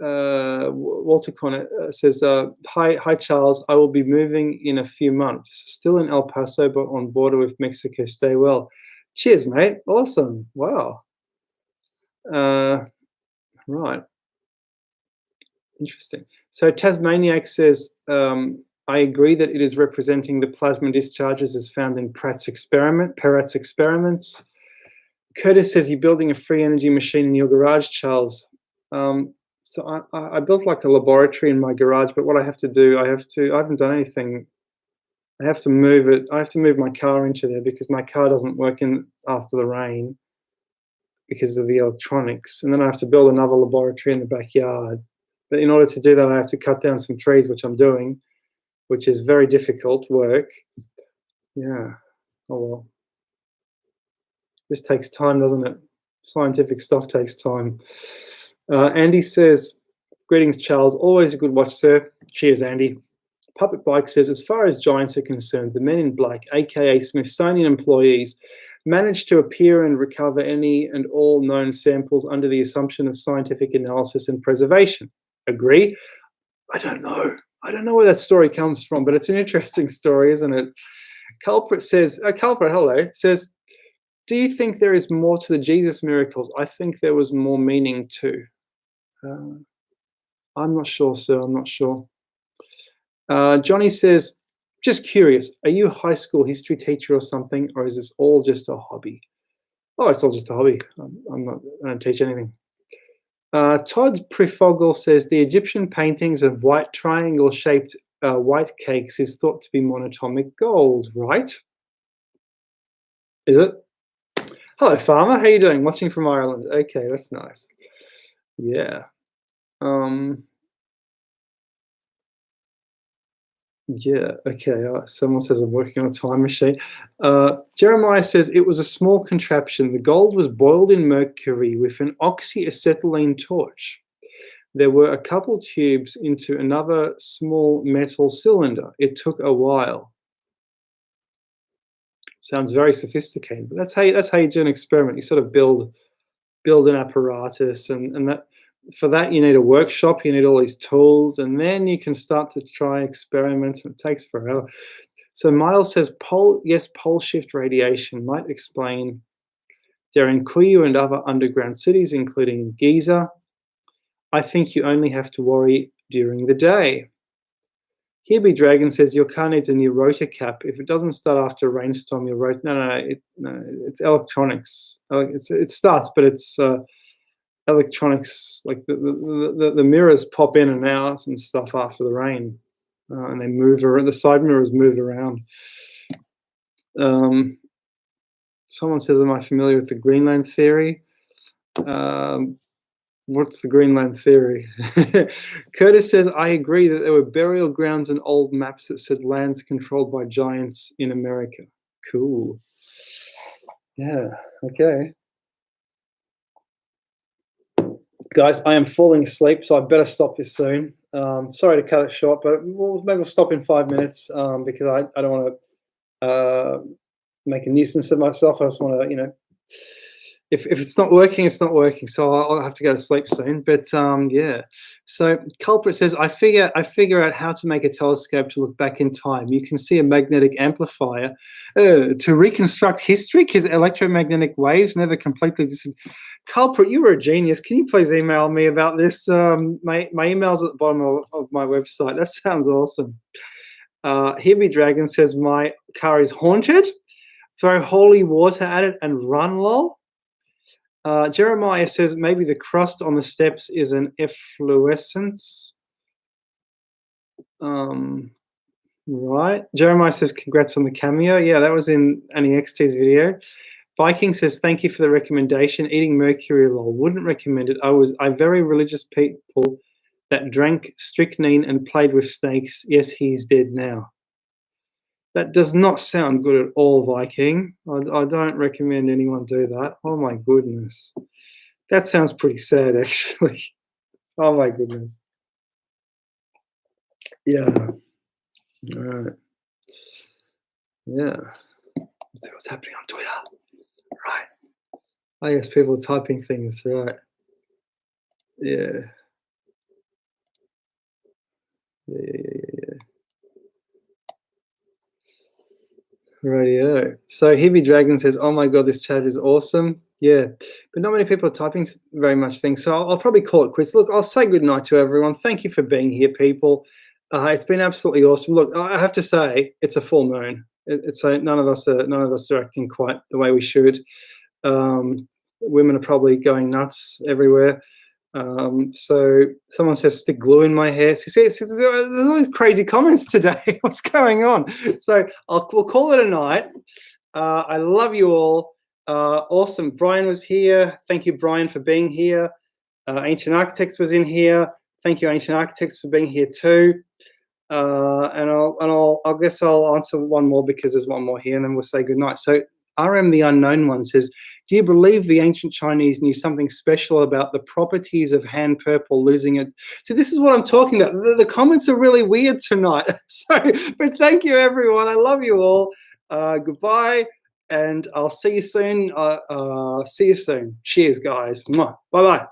Walter Cornett says, hi Charles, I will be moving in a few months. Still in El Paso, but on border with Mexico. Stay well. Cheers, mate. Awesome. Wow. Right. Interesting. So Tasmaniac says, I agree that it is representing the plasma discharges as found in Pratt's experiments. Curtis says, you're building a free energy machine in your garage, Charles. So I built like a laboratory in my garage, but what I have to do, I haven't done anything. I have to move it. I have to move my car into there because my car doesn't work after the rain because of the electronics. And then I have to build another laboratory in the backyard. But in order to do that, I have to cut down some trees, which I'm doing, which is very difficult work. Yeah. Oh, well. This takes time, doesn't it? Scientific stuff takes time. Andy says, greetings, Charles. Always a good watch, sir. Cheers, Andy. Puppet Bike says, as far as giants are concerned, the men in black, aka Smithsonian employees, managed to appear and recover any and all known samples under the assumption of scientific analysis and preservation. Agree? I don't know. I don't know where that story comes from, but it's an interesting story, isn't it? Culprit says, hello, says, do you think there is more to the Jesus miracles? I think there was more meaning too. I'm not sure, sir. I'm not sure. Johnny says, just curious, are you a high school history teacher or something, or is this all just a hobby? Oh, it's all just a hobby. I don't teach anything. Todd Prefogel says the Egyptian paintings of white triangle-shaped white cakes is thought to be monatomic gold, right? Is it? Hello, Farmer. How you doing? Watching from Ireland. Okay, that's nice. Yeah. Yeah, okay. Someone says I'm working on a time machine. Jeremiah says it was a small contraption. The gold was boiled in mercury with an oxyacetylene torch. There were a couple tubes into another small metal cylinder. It took a while. Sounds very sophisticated, but that's how you do an experiment. You sort of build an apparatus, and that for that you need a workshop. You need all these tools, and then you can start to try experiments. And it takes forever. So Miles says, pole shift radiation might explain Derinkuyu and other underground cities, including Giza. I think you only have to worry during the day. Here Be Dragon says your car needs a new rotor cap. If it doesn't start after a rainstorm, your rotor no, it's electronics. It starts, but it's electronics. Like the mirrors pop in and out and stuff after the rain, and they move around. The side mirrors move around. Someone says, "Am I familiar with the Greenland theory?" What's the Greenland theory? Curtis says, I agree that there were burial grounds and old maps that said lands controlled by giants in America. Cool. Yeah, okay. Guys, I am falling asleep, so I better stop this soon. Sorry to cut it short, but maybe we'll stop in 5 minutes because I don't want to make a nuisance of myself. I just want to, if it's not working, it's not working. So I'll have to go to sleep soon. But yeah. So culprit says, I figure out how to make a telescope to look back in time. You can see a magnetic amplifier to reconstruct history because electromagnetic waves never completely disappear. Culprit, you were a genius. Can you please email me about this? My email's at the bottom of my website. That sounds awesome. Here Be Dragon says, my car is haunted. Throw holy water at it and run, lol. Jeremiah says maybe the crust on the steps is an efflorescence. Right. Jeremiah says congrats on the cameo. Yeah, that was in Annie XT's video. Viking says thank you for the recommendation. Eating mercury, lol. Wouldn't recommend it. I very religious people that drank strychnine and played with snakes. Yes, he's dead now. That does not sound good at all, Viking. I don't recommend anyone do that. Oh my goodness. That sounds pretty sad, actually. Oh my goodness. Yeah. All right. Yeah. Let's see what's happening on Twitter. Right. Oh yes, people typing things, right. Yeah. Yeah. Radio. So Heavy Dragon says, "Oh my god, this chat is awesome." Yeah, but not many people are typing very much things, so I'll probably call it quits. Look, I'll say good night to everyone. Thank you for being here, people. It's been absolutely awesome. Look, I have to say, it's a full moon. It's none of us are acting quite the way we should. Women are probably going nuts everywhere. So someone says stick glue in my hair. See, there's all these crazy comments today. What's going on? So we'll call it a night. I love you all. Awesome. Brian was here. Thank you, Brian, for being here. Ancient Architects was in here. Thank you, Ancient Architects, for being here too. And I guess I'll answer one more because there's one more here, and then we'll say goodnight. So RM the Unknown One says, do you believe the ancient Chinese knew something special about the properties of hand purple losing it? So this is what I'm talking about. The comments are really weird tonight. But thank you, everyone. I love you all. Goodbye, and I'll see you soon. See you soon. Cheers, guys. Bye-bye.